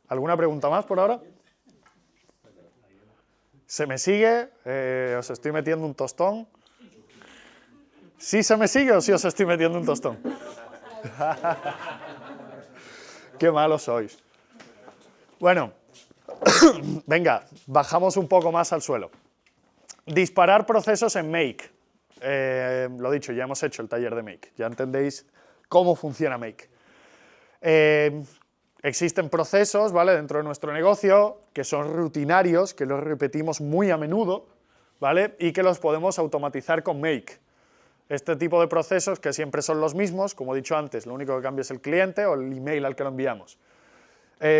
Speaker 1: ¿Alguna pregunta más por ahora? ¿Se me sigue? ¿Os estoy metiendo un tostón? ¿Sí se me sigue o sí os estoy metiendo un tostón? Qué malos sois. Bueno, venga, bajamos un poco más al suelo. Disparar procesos en Make. Lo dicho, ya hemos hecho el taller de Make, ya entendéis cómo funciona Make. Existen procesos, ¿vale?, dentro de nuestro negocio que son rutinarios, que los repetimos muy a menudo, ¿vale?, y que los podemos automatizar con Make. Este tipo de procesos, que siempre son los mismos, como he dicho antes, lo único que cambia es el cliente o el email al que lo enviamos.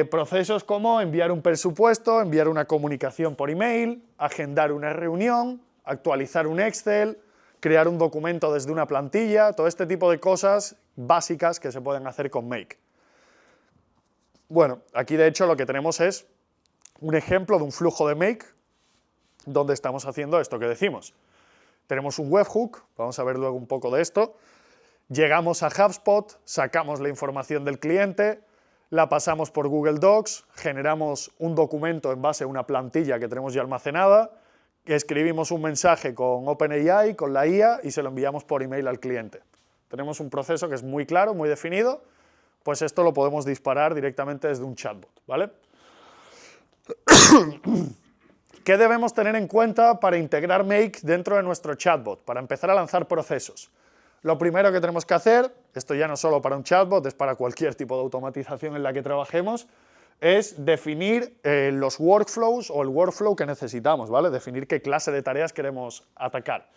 Speaker 1: Procesos como enviar un presupuesto, enviar una comunicación por email, agendar una reunión, actualizar un Excel, crear un documento desde una plantilla, todo este tipo de cosas básicas que se pueden hacer con Make. Bueno, aquí de hecho lo que tenemos es un ejemplo de un flujo de Make donde estamos haciendo esto que decimos. Tenemos un webhook, vamos a ver luego un poco de esto, llegamos a HubSpot, sacamos la información del cliente, la pasamos por Google Docs, generamos un documento en base a una plantilla que tenemos ya almacenada, escribimos un mensaje con OpenAI, con la IA, y se lo enviamos por email al cliente. Tenemos un proceso que es muy claro, muy definido, pues esto lo podemos disparar directamente desde un chatbot, ¿vale? ¿Qué debemos tener en cuenta para integrar Make dentro de nuestro chatbot, para empezar a lanzar procesos? Lo primero que tenemos que hacer, esto ya no solo para un chatbot, es para cualquier tipo de automatización en la que trabajemos, es definir los workflows o el workflow que necesitamos, ¿vale? Definir qué clase de tareas queremos atacar.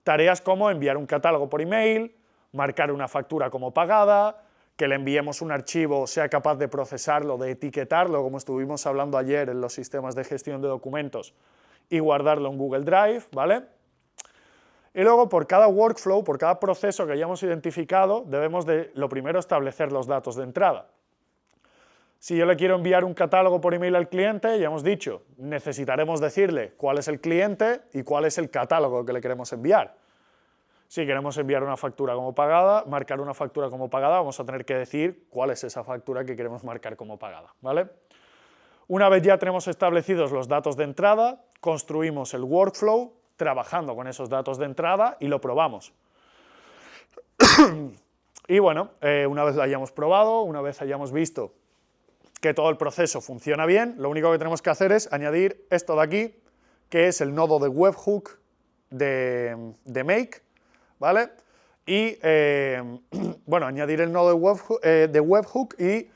Speaker 1: Tareas como enviar un catálogo por email, marcar una factura como pagada, que le enviemos un archivo, sea capaz de procesarlo, de etiquetarlo, como estuvimos hablando ayer en los sistemas de gestión de documentos, y guardarlo en Google Drive, ¿vale? Y luego, por cada workflow, por cada proceso que hayamos identificado, debemos de, lo primero, establecer los datos de entrada. Si yo le quiero enviar un catálogo por email al cliente, ya hemos dicho, necesitaremos decirle cuál es el cliente y cuál es el catálogo que le queremos enviar. Si queremos enviar una factura como pagada, marcar una factura como pagada, vamos a tener que decir cuál es esa factura que queremos marcar como pagada, ¿vale? Una vez ya tenemos establecidos los datos de entrada, construimos el workflow, trabajando con esos datos de entrada y lo probamos. Y bueno, una vez lo hayamos probado, una vez hayamos visto que todo el proceso funciona bien, lo único que tenemos que hacer es añadir esto de aquí, que es el nodo de webhook de Make, ¿vale? Y, bueno, añadir el nodo de webhook y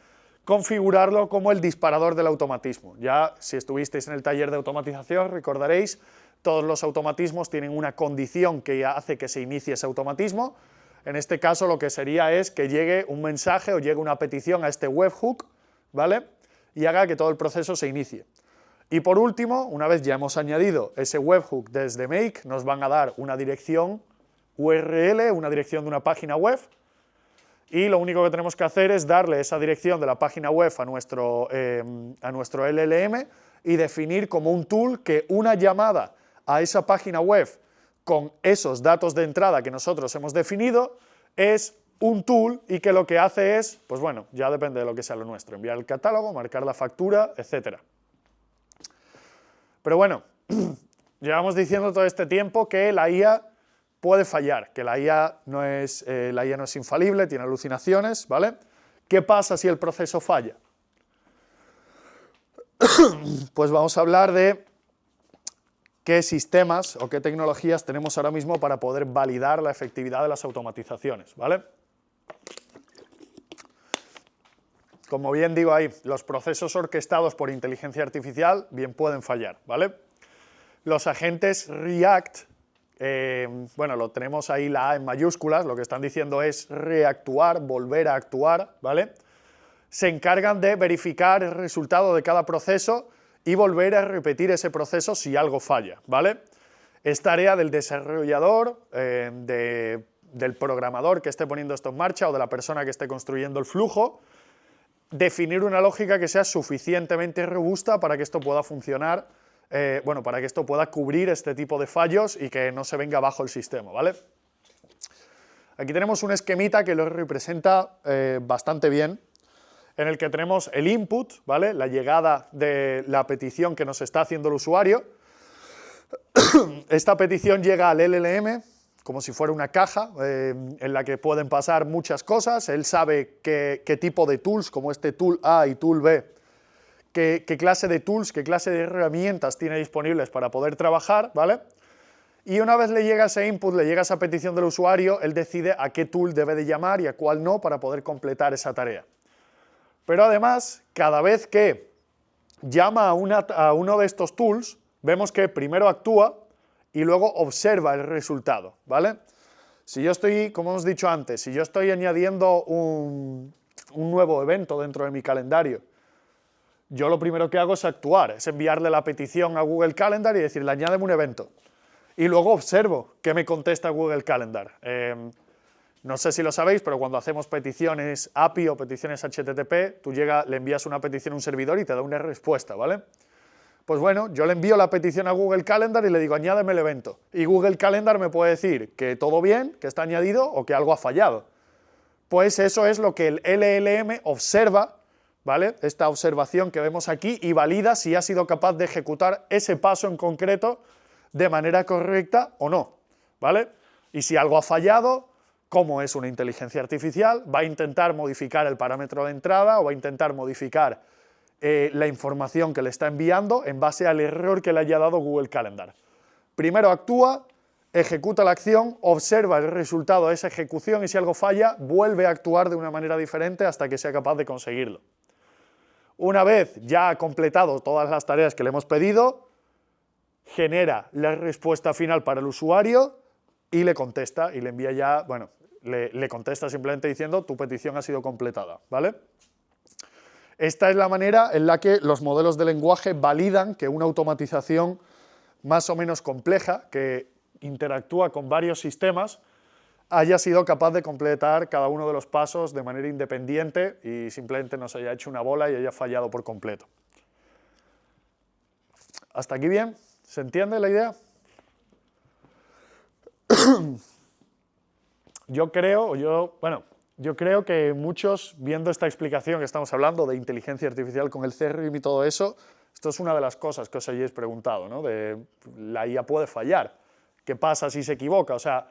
Speaker 1: configurarlo como el disparador del automatismo. Ya, si estuvisteis en el taller de automatización, recordaréis, todos los automatismos tienen una condición que hace que se inicie ese automatismo. En este caso lo que sería es que llegue un mensaje o llegue una petición a este webhook, ¿vale? Y haga que todo el proceso se inicie. Y por último, una vez ya hemos añadido ese webhook desde Make, nos van a dar una dirección URL, una dirección de una página web, y lo único que tenemos que hacer es darle esa dirección de la página web a nuestro LLM y definir como un tool que una llamada a esa página web con esos datos de entrada que nosotros hemos definido es un tool y que lo que hace es, pues bueno, ya depende de lo que sea lo nuestro, enviar el catálogo, marcar la factura, etc. Pero bueno, llevamos diciendo todo este tiempo que la IA puede fallar, que la IA no es infalible, tiene alucinaciones, ¿vale? ¿Qué pasa si el proceso falla? Pues vamos a hablar de qué sistemas o qué tecnologías tenemos ahora mismo para poder validar la efectividad de las automatizaciones, ¿vale? Como bien digo ahí, los procesos orquestados por inteligencia artificial bien pueden fallar, ¿vale? Los agentes React, bueno, lo tenemos ahí la A en mayúsculas, lo que están diciendo es reactuar, volver a actuar, ¿vale? Se encargan de verificar el resultado de cada proceso y volver a repetir ese proceso si algo falla, ¿vale? Es tarea del desarrollador, del programador que esté poniendo esto en marcha o de la persona que esté construyendo el flujo, definir una lógica que sea suficientemente robusta para que esto pueda funcionar, bueno, para que esto pueda cubrir este tipo de fallos y que no se venga abajo el sistema, ¿vale? Aquí tenemos un esquemita que lo representa bastante bien, en el que tenemos el input, ¿vale? La llegada de la petición que nos está haciendo el usuario. Esta petición llega al LLM como si fuera una caja en la que pueden pasar muchas cosas. Él sabe qué tipo de tools, como este tool A y tool B, qué clase de tools, qué clase de herramientas tiene disponibles para poder trabajar, ¿vale? Y una vez le llega ese input, le llega esa petición del usuario, él decide a qué tool debe de llamar y a cuál no para poder completar esa tarea. Pero además, cada vez que llama a uno de estos tools, vemos que primero actúa y luego observa el resultado, ¿vale? Si yo estoy, como hemos dicho antes, si yo estoy añadiendo un nuevo evento dentro de mi calendario, yo lo primero que hago es actuar, es enviarle la petición a Google Calendar y decirle, añádeme un evento. Y luego observo qué me contesta Google Calendar. No sé si lo sabéis, pero cuando hacemos peticiones API o peticiones HTTP, tú le envías una petición a un servidor y te da una respuesta, ¿vale? Pues bueno, yo le envío la petición a Google Calendar y le digo, añádeme el evento. Y Google Calendar me puede decir que todo bien, que está añadido o que algo ha fallado. Pues eso es lo que el LLM observa, ¿vale? Esta observación que vemos aquí y valida si ha sido capaz de ejecutar ese paso en concreto de manera correcta o no, ¿vale? Y si algo ha fallado, como es una inteligencia artificial, va a intentar modificar el parámetro de entrada o va a intentar modificar la información que le está enviando en base al error que le haya dado Google Calendar. Primero actúa ejecuta la acción, observa el resultado de esa ejecución y si algo falla, vuelve a actuar de una manera diferente hasta que sea capaz de conseguirlo. Una vez ya ha completado todas las tareas que le hemos pedido, genera la respuesta final para el usuario y le contesta y le envía ya, bueno, le contesta simplemente diciendo tu petición ha sido completada, ¿vale? Esta es la manera en la que los modelos de lenguaje validan que una automatización más o menos compleja, que interactúa con varios sistemas, haya sido capaz de completar cada uno de los pasos de manera independiente y simplemente nos haya hecho una bola y haya fallado por completo. ¿Hasta aquí bien? ¿Se entiende la idea? Yo creo que muchos, viendo esta explicación que estamos hablando de inteligencia artificial con el CRM y todo eso, esto es una de las cosas que os hayáis preguntado, ¿no? De la IA puede fallar. ¿Qué pasa si se equivoca? O sea, al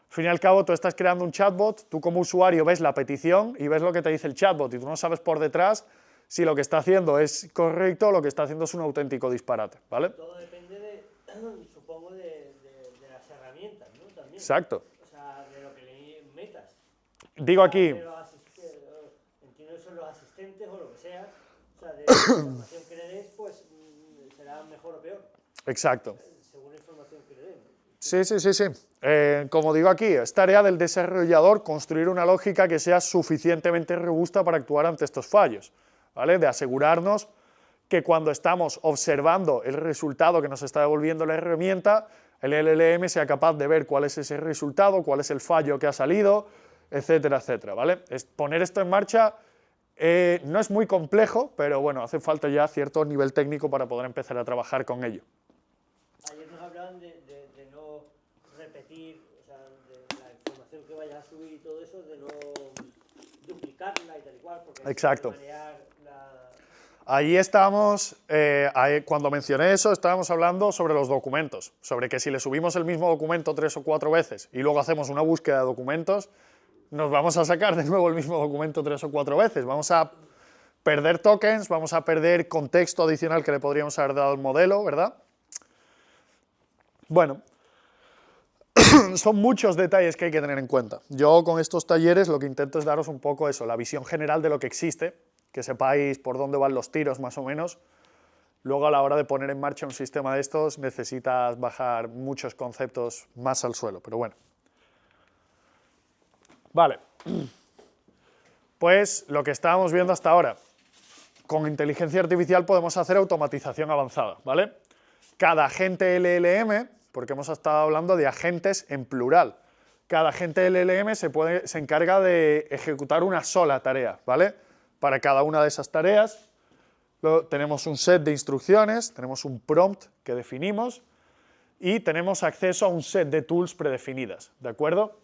Speaker 1: fin y al cabo tú estás creando un chatbot, tú como usuario ves la petición y ves lo que te dice el chatbot y tú no sabes por detrás si lo que está haciendo es correcto o lo que está haciendo es un auténtico disparate, ¿vale?
Speaker 3: Todo depende, supongo, de las herramientas, ¿no? También.
Speaker 1: Exacto.
Speaker 3: O sea, de lo que le metas.
Speaker 1: Digo aquí,
Speaker 3: Entiendo que son los asistentes o lo que sea. O sea, de la información que le des, pues será mejor o peor,
Speaker 1: exacto.
Speaker 3: según la información que le den.
Speaker 1: Sí. Como digo aquí, es tarea del desarrollador construir una lógica que sea suficientemente robusta para actuar ante estos fallos, ¿vale? De asegurarnos que cuando estamos observando el resultado que nos está devolviendo la herramienta, el LLM sea capaz de ver cuál es ese resultado, cuál es el fallo que ha salido, etcétera, etcétera, ¿vale? Poner esto en marcha no es muy complejo, pero bueno, hace falta ya cierto nivel técnico para poder empezar a trabajar con ello.
Speaker 3: Ayer nos hablaban de no repetir, o sea, de la información que vayas a subir y todo eso, de no duplicarla y tal y cual, porque
Speaker 1: exacto.
Speaker 3: marear la...
Speaker 1: Ahí estábamos, cuando mencioné eso, estábamos hablando sobre los documentos, sobre que si le subimos el mismo documento 3 o 4 veces y luego hacemos una búsqueda de documentos, nos vamos a sacar de nuevo el mismo documento 3 o 4 veces, vamos a perder tokens, vamos a perder contexto adicional que le podríamos haber dado al modelo, ¿verdad? Bueno, son muchos detalles que hay que tener en cuenta. Yo con estos talleres lo que intento es daros un poco eso, la visión general de lo que existe, que sepáis por dónde van los tiros más o menos. Luego a la hora de poner en marcha un sistema de estos necesitas bajar muchos conceptos más al suelo, pero bueno. Vale, pues lo que estábamos viendo hasta ahora, con inteligencia artificial podemos hacer automatización avanzada, ¿vale? Cada agente LLM, porque hemos estado hablando de agentes en plural, cada agente LLM se encarga de ejecutar una sola tarea, ¿vale? Para cada una de esas tareas tenemos un set de instrucciones, tenemos un prompt que definimos y tenemos acceso a un set de tools predefinidas, ¿de acuerdo?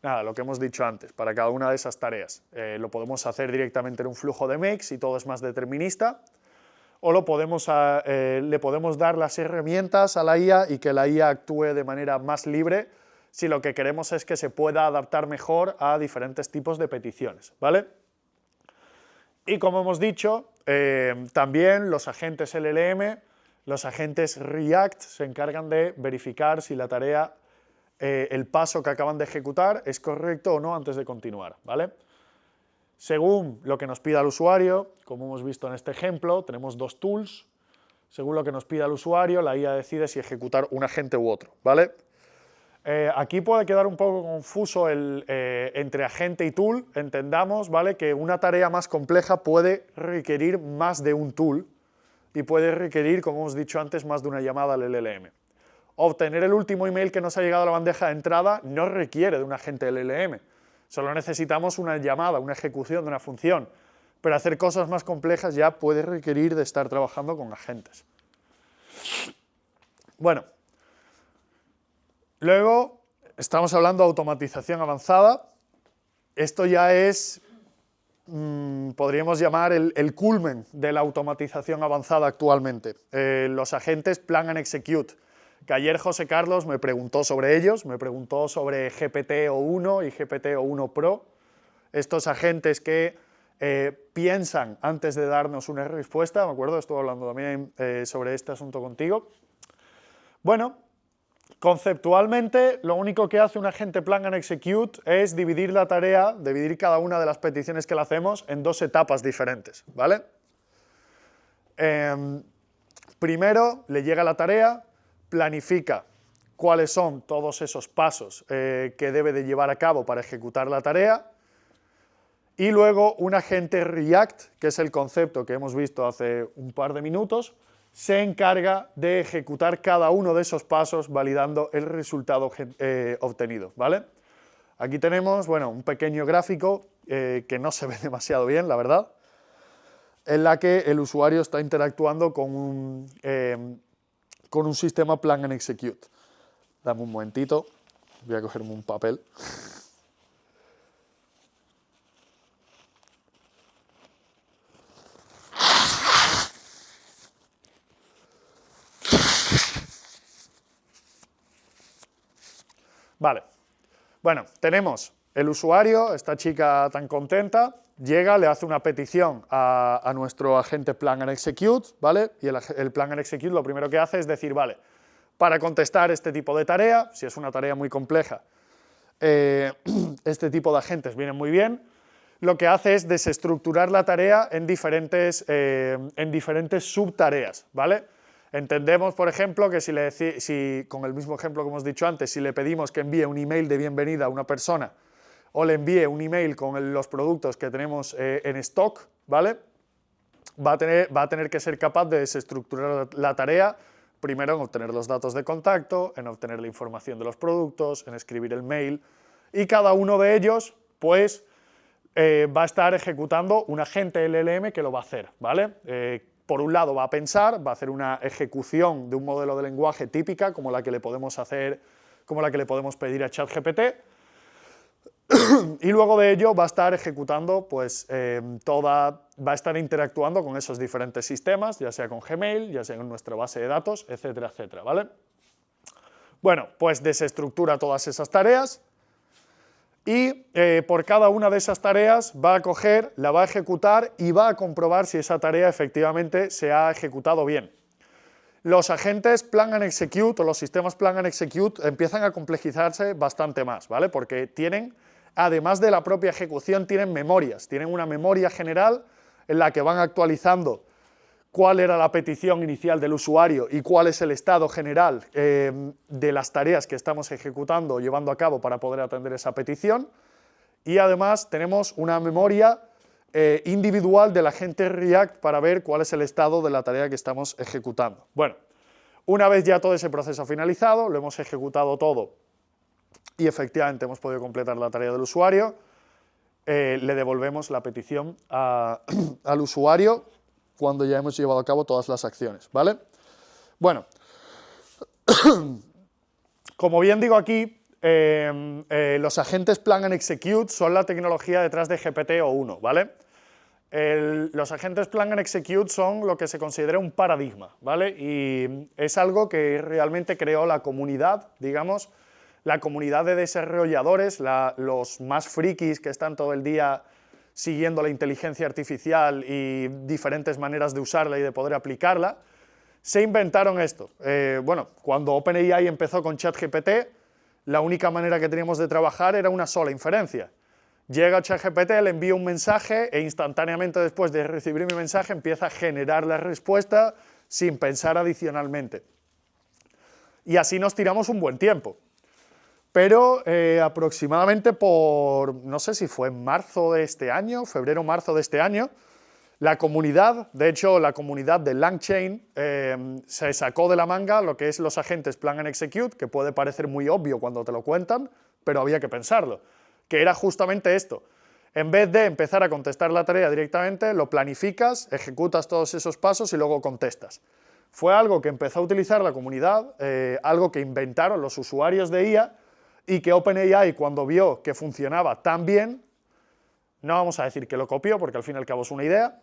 Speaker 1: Nada, lo que hemos dicho antes, para cada una de esas tareas. Lo podemos hacer directamente en un flujo de makes y todo es más determinista, o le podemos dar las herramientas a la IA y que la IA actúe de manera más libre si lo que queremos es que se pueda adaptar mejor a diferentes tipos de peticiones, ¿vale? Y como hemos dicho, también los agentes LLM, los agentes React se encargan de verificar si la tarea, el paso que acaban de ejecutar es correcto o no antes de continuar, ¿vale? Según lo que nos pida el usuario, como hemos visto en este ejemplo, tenemos 2 tools. Según lo que nos pida el usuario, la IA decide si ejecutar un agente u otro, ¿vale? Aquí puede quedar un poco confuso entre agente y tool. Entendamos, ¿vale?, que una tarea más compleja puede requerir más de un tool y puede requerir, como hemos dicho antes, más de una llamada al LLM. Obtener el último email que nos ha llegado a la bandeja de entrada no requiere de un agente LLM. Solo necesitamos una llamada, una ejecución de una función. Pero hacer cosas más complejas ya puede requerir de estar trabajando con agentes. Bueno. Luego, estamos hablando de automatización avanzada. Esto ya es, podríamos llamar el culmen de la automatización avanzada actualmente. Los agentes Plan and Execute, que ayer José Carlos me preguntó sobre ellos, me preguntó sobre GPT-o1 y GPT-o1 Pro, estos agentes que piensan antes de darnos una respuesta, me acuerdo, estuve hablando también sobre este asunto contigo. Bueno, Conceptualmente, lo único que hace un agente plan and execute es dividir la tarea, dividir cada una de las peticiones que le hacemos en dos etapas diferentes, ¿vale? Primero le llega la tarea, planifica cuáles son todos esos pasos que debe de llevar a cabo para ejecutar la tarea, y luego un agente React, que es el concepto que hemos visto hace un par de minutos, se encarga de ejecutar cada uno de esos pasos validando el resultado obtenido, ¿vale? Aquí tenemos, bueno, un pequeño gráfico que no se ve demasiado bien, la verdad, en la que el usuario está interactuando con un sistema plan and execute. Dame un momentito, voy a cogerme un papel. Vale, bueno, tenemos el usuario, esta chica tan contenta, llega, le hace una petición a nuestro agente plan and execute, ¿vale? Y el plan and execute lo primero que hace es decir, vale, para contestar este tipo de tarea, si es una tarea muy compleja, este tipo de agentes vienen muy bien, lo que hace es desestructurar la tarea en diferentes subtareas, ¿vale? Entendemos, por ejemplo, que si con el mismo ejemplo que hemos dicho antes, si le pedimos que envíe un email de bienvenida a una persona o le envíe un email con los productos que tenemos en stock, ¿vale? Va a tener que ser capaz de desestructurar la tarea, primero en obtener los datos de contacto, en obtener la información de los productos, en escribir el mail, y cada uno de ellos, pues, va a estar ejecutando un agente LLM que lo va a hacer, ¿vale? Por un lado va a pensar, va a hacer una ejecución de un modelo de lenguaje típica, como la que le podemos pedir a ChatGPT, y luego de ello va a estar ejecutando, pues, va a estar interactuando con esos diferentes sistemas, ya sea con Gmail, ya sea en nuestra base de datos, etcétera, etcétera, ¿vale? Bueno, pues desestructura todas esas tareas, y por cada una de esas tareas va a coger, la va a ejecutar y va a comprobar si esa tarea efectivamente se ha ejecutado bien. Los agentes plan and execute o los sistemas plan and execute empiezan a complejizarse bastante más, ¿vale? Porque tienen, además de la propia ejecución, tienen memorias, tienen una memoria general en la que van actualizando cuál era la petición inicial del usuario y cuál es el estado general de las tareas que estamos ejecutando o llevando a cabo para poder atender esa petición, y además tenemos una memoria individual del agente React para ver cuál es el estado de la tarea que estamos ejecutando. Bueno, una vez ya todo ese proceso finalizado, lo hemos ejecutado todo y efectivamente hemos podido completar la tarea del usuario, le devolvemos la petición al usuario cuando ya hemos llevado a cabo todas las acciones, ¿vale? Bueno, como bien digo aquí, los agentes plan and execute son la tecnología detrás de GPT-o1, ¿vale? Los agentes plan and execute son lo que se considera un paradigma, ¿vale? Y es algo que realmente creó la comunidad, digamos, la comunidad de desarrolladores, los más frikis que están todo el día siguiendo la inteligencia artificial y diferentes maneras de usarla y de poder aplicarla, se inventaron esto. Bueno, cuando OpenAI empezó con ChatGPT, la única manera que teníamos de trabajar era una sola inferencia. Llega ChatGPT, le envía un mensaje e instantáneamente después de recibir mi mensaje empieza a generar la respuesta sin pensar adicionalmente. Y así nos tiramos un buen tiempo. Pero aproximadamente por, no sé si fue en marzo de este año, febrero-marzo de este año, la comunidad, de hecho la comunidad de LangChain, se sacó de la manga lo que es los agentes plan and execute, que puede parecer muy obvio cuando te lo cuentan, pero había que pensarlo, que era justamente esto. En vez de empezar a contestar la tarea directamente, lo planificas, ejecutas todos esos pasos y luego contestas. Fue algo que empezó a utilizar la comunidad, algo que inventaron los usuarios de IA, y que OpenAI, cuando vio que funcionaba tan bien, no vamos a decir que lo copió, porque al fin y al cabo es una idea,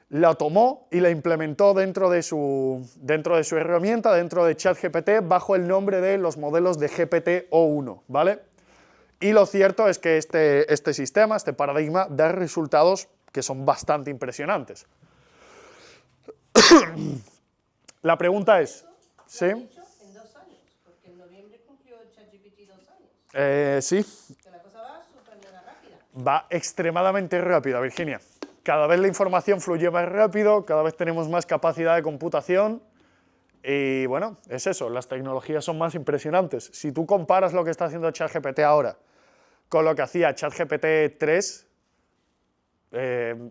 Speaker 1: la tomó y la implementó dentro de su herramienta, dentro de ChatGPT, bajo el nombre de los modelos de GPT-o1, ¿vale? Y lo cierto es que este sistema, este paradigma, da resultados que son bastante impresionantes. La pregunta es, ¿sí?
Speaker 2: En 2 años, porque en noviembre
Speaker 1: Sí,
Speaker 2: Que la cosa va súper mega rápida.
Speaker 1: va extremadamente rápida, Virginia. Cada vez la información fluye más rápido, cada vez tenemos más capacidad de computación y bueno, es eso, las tecnologías son más impresionantes. Si tú comparas lo que está haciendo ChatGPT ahora con lo que hacía ChatGPT 3,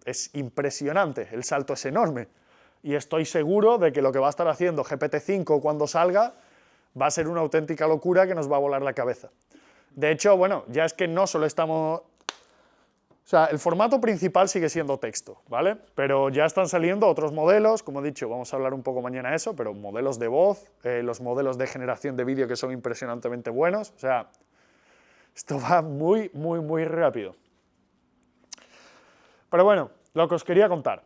Speaker 1: es impresionante, el salto es enorme. Y estoy seguro de que lo que va a estar haciendo GPT-5 cuando salga va a ser una auténtica locura que nos va a volar la cabeza. De hecho, bueno, ya es que no solo estamos... O sea, el formato principal sigue siendo texto, ¿vale? Pero ya están saliendo otros modelos, como he dicho, vamos a hablar un poco mañana de eso, pero modelos de voz, los modelos de generación de vídeo que son impresionantemente buenos, o sea, esto va muy, muy, muy rápido. Pero bueno, lo que os quería contar.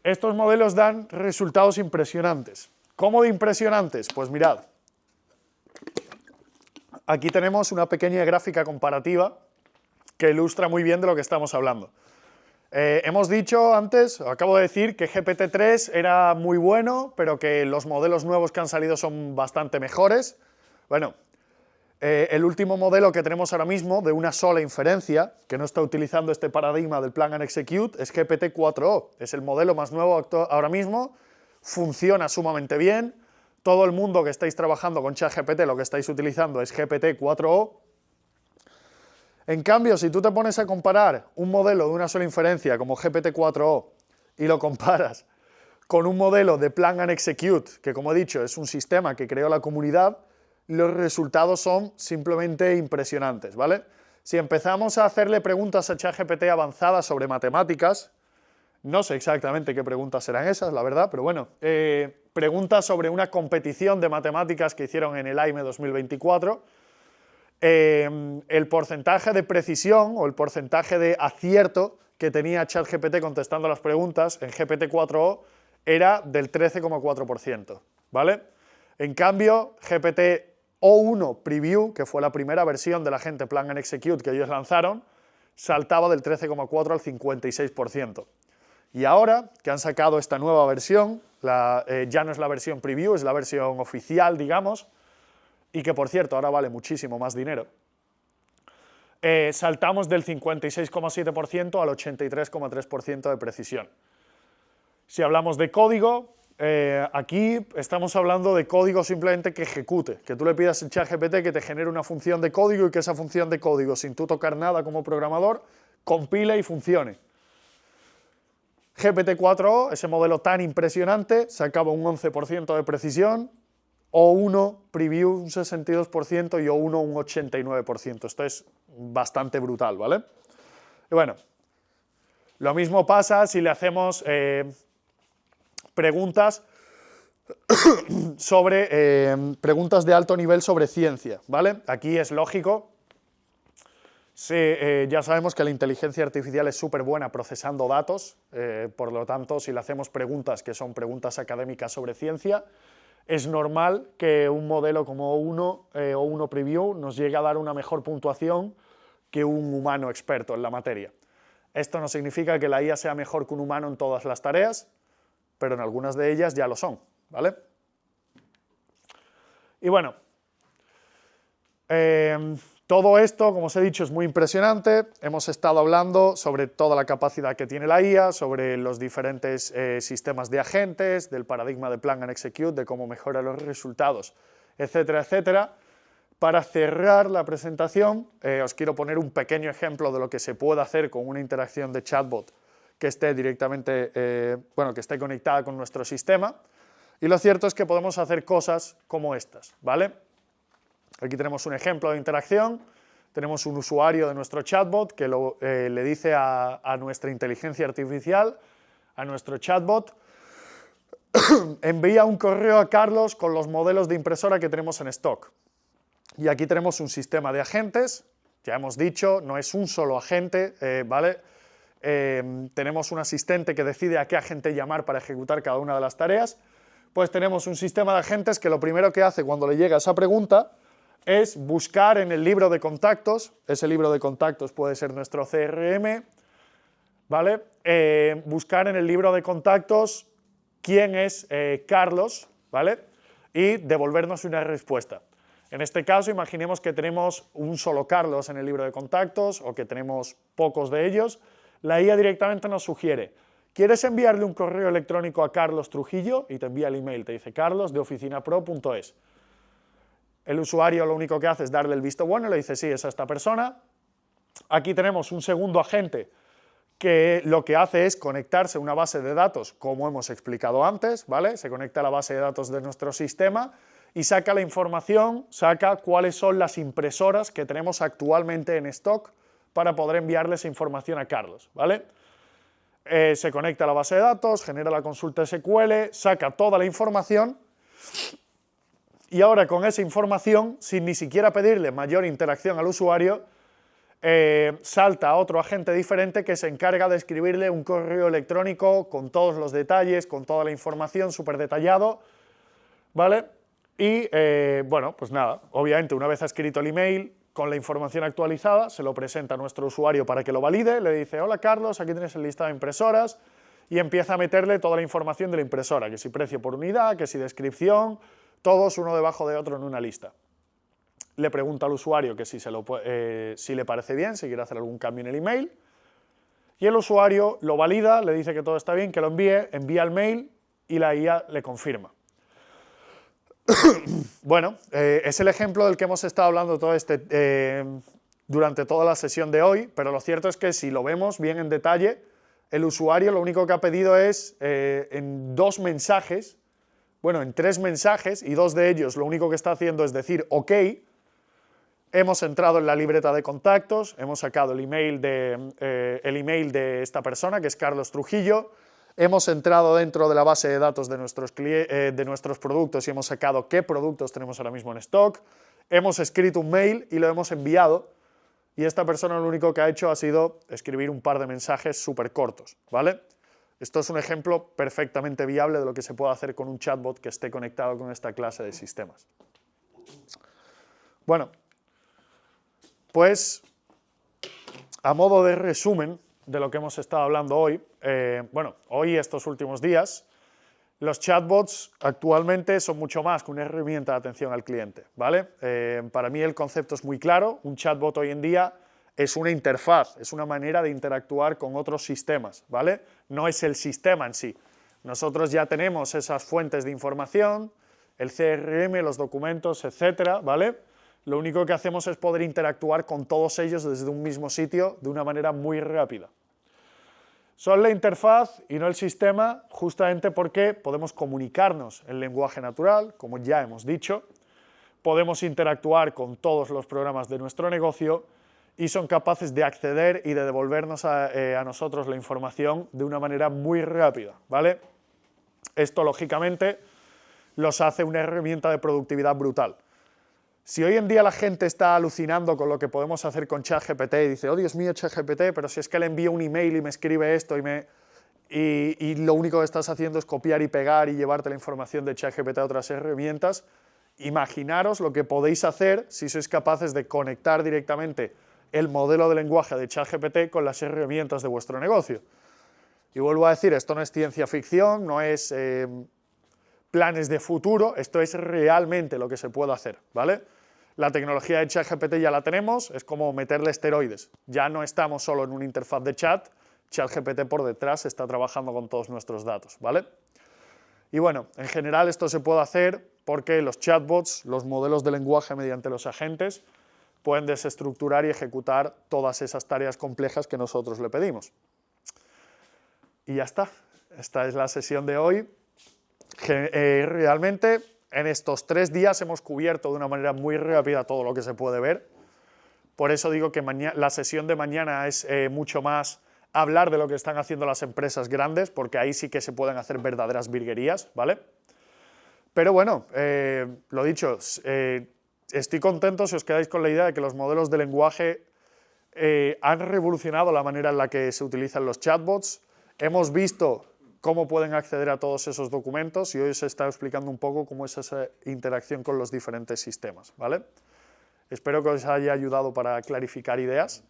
Speaker 1: Estos modelos dan resultados impresionantes. ¿Cómo de impresionantes? Pues mirad, aquí tenemos una pequeña gráfica comparativa que ilustra muy bien de lo que estamos hablando. Hemos dicho antes, acabo de decir, que GPT-3 era muy bueno, pero que los modelos nuevos que han salido son bastante mejores. Bueno, el último modelo que tenemos ahora mismo de una sola inferencia, que no está utilizando este paradigma del Plan and Execute, es GPT-4o. Es el modelo más nuevo ahora mismo, funciona sumamente bien. Todo el mundo que estáis trabajando con ChatGPT lo que estáis utilizando es GPT-4o. En cambio, si tú te pones a comparar un modelo de una sola inferencia como GPT-4o y lo comparas con un modelo de Plan and Execute, que como he dicho es un sistema que creó la comunidad, los resultados son simplemente impresionantes, ¿vale? Si empezamos a hacerle preguntas a ChatGPT avanzadas sobre matemáticas, no sé exactamente qué preguntas serán esas, la verdad, pero bueno, preguntas sobre una competición de matemáticas que hicieron en el AIME 2024, el porcentaje de precisión o el porcentaje de acierto que tenía ChatGPT contestando las preguntas en GPT-4o era del 13,4%, ¿vale? En cambio, GPT-O1 Preview, que fue la primera versión de la gente Plan and Execute que ellos lanzaron, saltaba del 13,4 al 56%. Y ahora que han sacado esta nueva versión, ya no es la versión Preview, es la versión oficial, digamos, y que por cierto ahora vale muchísimo más dinero, saltamos del 56,7% al 83,3% de precisión. Si hablamos de código, aquí estamos hablando de código simplemente que ejecute, que tú le pidas al ChatGPT que te genere una función de código y que esa función de código, sin tú tocar nada como programador, compile y funcione. GPT-4o, ese modelo tan impresionante, sacaba un 11% de precisión, O1 Preview un 62% y O1 un 89%. Esto es bastante brutal, ¿vale? Y bueno, lo mismo pasa si le hacemos preguntas sobre preguntas de alto nivel sobre ciencia, ¿vale? Aquí es lógico. Sí, ya sabemos que la inteligencia artificial es súper buena procesando datos, por lo tanto, si le hacemos preguntas que son preguntas académicas sobre ciencia, es normal que un modelo como O1 Preview nos llegue a dar una mejor puntuación que un humano experto en la materia. Esto no significa que la IA sea mejor que un humano en todas las tareas, pero en algunas de ellas ya lo son, ¿vale? Y bueno, todo esto, como os he dicho, es muy impresionante. Hemos estado hablando sobre toda la capacidad que tiene la IA, sobre los diferentes sistemas de agentes, del paradigma de Plan and Execute, de cómo mejora los resultados, etcétera, etcétera. Para cerrar la presentación, os quiero poner un pequeño ejemplo de lo que se puede hacer con una interacción de chatbot que esté directamente, que esté conectada con nuestro sistema. Y lo cierto es que podemos hacer cosas como estas, ¿vale? Aquí tenemos un ejemplo de interacción, tenemos un usuario de nuestro chatbot que le dice a nuestra inteligencia artificial, a nuestro chatbot, envía un correo a Carlos con los modelos de impresora que tenemos en stock. Y aquí tenemos un sistema de agentes, ya hemos dicho, no es un solo agente, ¿vale? Tenemos un asistente que decide a qué agente llamar para ejecutar cada una de las tareas. Pues tenemos un sistema de agentes que lo primero que hace cuando le llega esa pregunta es buscar en el libro de contactos, ese libro de contactos puede ser nuestro CRM, ¿vale? Buscar en el libro de contactos quién es Carlos, ¿vale? Y devolvernos una respuesta. En este caso, imaginemos que tenemos un solo Carlos en el libro de contactos o que tenemos pocos de ellos. La IA directamente nos sugiere: ¿quieres enviarle un correo electrónico a Carlos Trujillo? Y te envía el email, te dice carlos@oficinapro.es. El usuario lo único que hace es darle el visto bueno y le dice: sí, es a esta persona. Aquí tenemos un segundo agente que lo que hace es conectarse a una base de datos, como hemos explicado antes, ¿vale? Se conecta a la base de datos de nuestro sistema y saca la información, saca cuáles son las impresoras que tenemos actualmente en stock para poder enviarle esa información a Carlos, ¿vale? Se conecta a la base de datos, genera la consulta SQL, saca toda la información y ahora con esa información, sin ni siquiera pedirle mayor interacción al usuario, salta a otro agente diferente que se encarga de escribirle un correo electrónico con todos los detalles, con toda la información súper detallado, ¿vale? Y bueno, pues nada, obviamente una vez ha escrito el email con la información actualizada, se lo presenta a nuestro usuario para que lo valide, le dice: hola Carlos, aquí tienes el listado de impresoras, y empieza a meterle toda la información de la impresora, que si precio por unidad, que si descripción, todos uno debajo de otro en una lista. Le pregunta al usuario que si le parece bien, si quiere hacer algún cambio en el email, y el usuario lo valida, le dice que todo está bien, que lo envía el mail y la IA le confirma. Bueno, es el ejemplo del que hemos estado hablando durante toda la sesión de hoy, pero lo cierto es que si lo vemos bien en detalle, el usuario lo único que ha pedido es en 2 mensajes, bueno, en 3 mensajes, y 2 de ellos lo único que está haciendo es decir OK. Hemos entrado en la libreta de contactos, hemos sacado el email de esta persona, que es Carlos Trujillo, hemos entrado dentro de la base de datos de nuestros productos y hemos sacado qué productos tenemos ahora mismo en stock, hemos escrito un mail y lo hemos enviado, y esta persona lo único que ha hecho ha sido escribir un par de mensajes súper cortos, ¿vale? Esto es un ejemplo perfectamente viable de lo que se puede hacer con un chatbot que esté conectado con esta clase de sistemas. Bueno, pues a modo de resumen de lo que hemos estado hablando hoy, hoy, estos últimos días, los chatbots actualmente son mucho más que una herramienta de atención al cliente, ¿vale? Para mí el concepto es muy claro. Un chatbot hoy en día es una interfaz, es una manera de interactuar con otros sistemas, ¿vale? No es el sistema en sí. Nosotros ya tenemos esas fuentes de información, el CRM, los documentos, etcétera, ¿vale? Lo único que hacemos es poder interactuar con todos ellos desde un mismo sitio de una manera muy rápida. Son la interfaz y no el sistema, justamente porque podemos comunicarnos en lenguaje natural, como ya hemos dicho, podemos interactuar con todos los programas de nuestro negocio y son capaces de acceder y de devolvernos a nosotros la información de una manera muy rápida, ¿vale? Esto, lógicamente, los hace una herramienta de productividad brutal. Si hoy en día la gente está alucinando con lo que podemos hacer con ChatGPT y dice: oh Dios mío, ChatGPT, pero si es que le envío un email y me escribe esto y lo único que estás haciendo es copiar y pegar y llevarte la información de ChatGPT a otras herramientas, imaginaros lo que podéis hacer si sois capaces de conectar directamente el modelo de lenguaje de ChatGPT con las herramientas de vuestro negocio. Y vuelvo a decir, esto no es ciencia ficción, no es planes de futuro, esto es realmente lo que se puede hacer, ¿vale? La tecnología de ChatGPT ya la tenemos, es como meterle esteroides. Ya no estamos solo en una interfaz de chat, ChatGPT por detrás está trabajando con todos nuestros datos, ¿vale? Y bueno, en general esto se puede hacer porque los chatbots, los modelos de lenguaje mediante los agentes, pueden desestructurar y ejecutar todas esas tareas complejas que nosotros le pedimos. Y ya está, esta es la sesión de hoy. Realmente en estos 3 días hemos cubierto de una manera muy rápida todo lo que se puede ver. Por eso digo que la sesión de mañana es mucho más hablar de lo que están haciendo las empresas grandes, porque ahí sí que se pueden hacer verdaderas virguerías, ¿vale? Pero bueno, lo dicho, estoy contento si os quedáis con la idea de que los modelos de lenguaje han revolucionado la manera en la que se utilizan los chatbots. Hemos visto cómo pueden acceder a todos esos documentos y hoy os he estado explicando un poco cómo es esa interacción con los diferentes sistemas, ¿vale? Espero que os haya ayudado para clarificar ideas.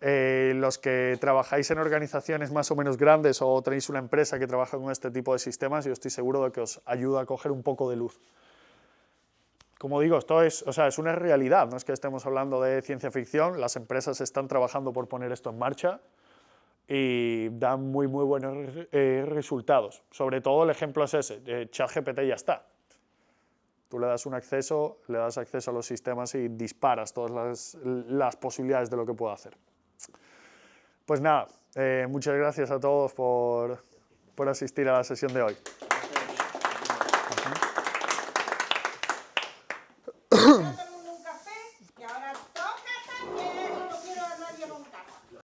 Speaker 1: Los que trabajáis en organizaciones más o menos grandes o tenéis una empresa que trabaja con este tipo de sistemas, yo estoy seguro de que os ayuda a coger un poco de luz. como digo, esto es, o sea, es una realidad, no es que estemos hablando de ciencia ficción, las empresas están trabajando por poner esto en marcha y dan muy buenos resultados. Sobre todo el ejemplo es ese, ChatGPT ya está. Tú le das acceso a los sistemas y disparas todas las posibilidades de lo que puede hacer. Pues nada, muchas gracias a todos por asistir a la sesión de hoy.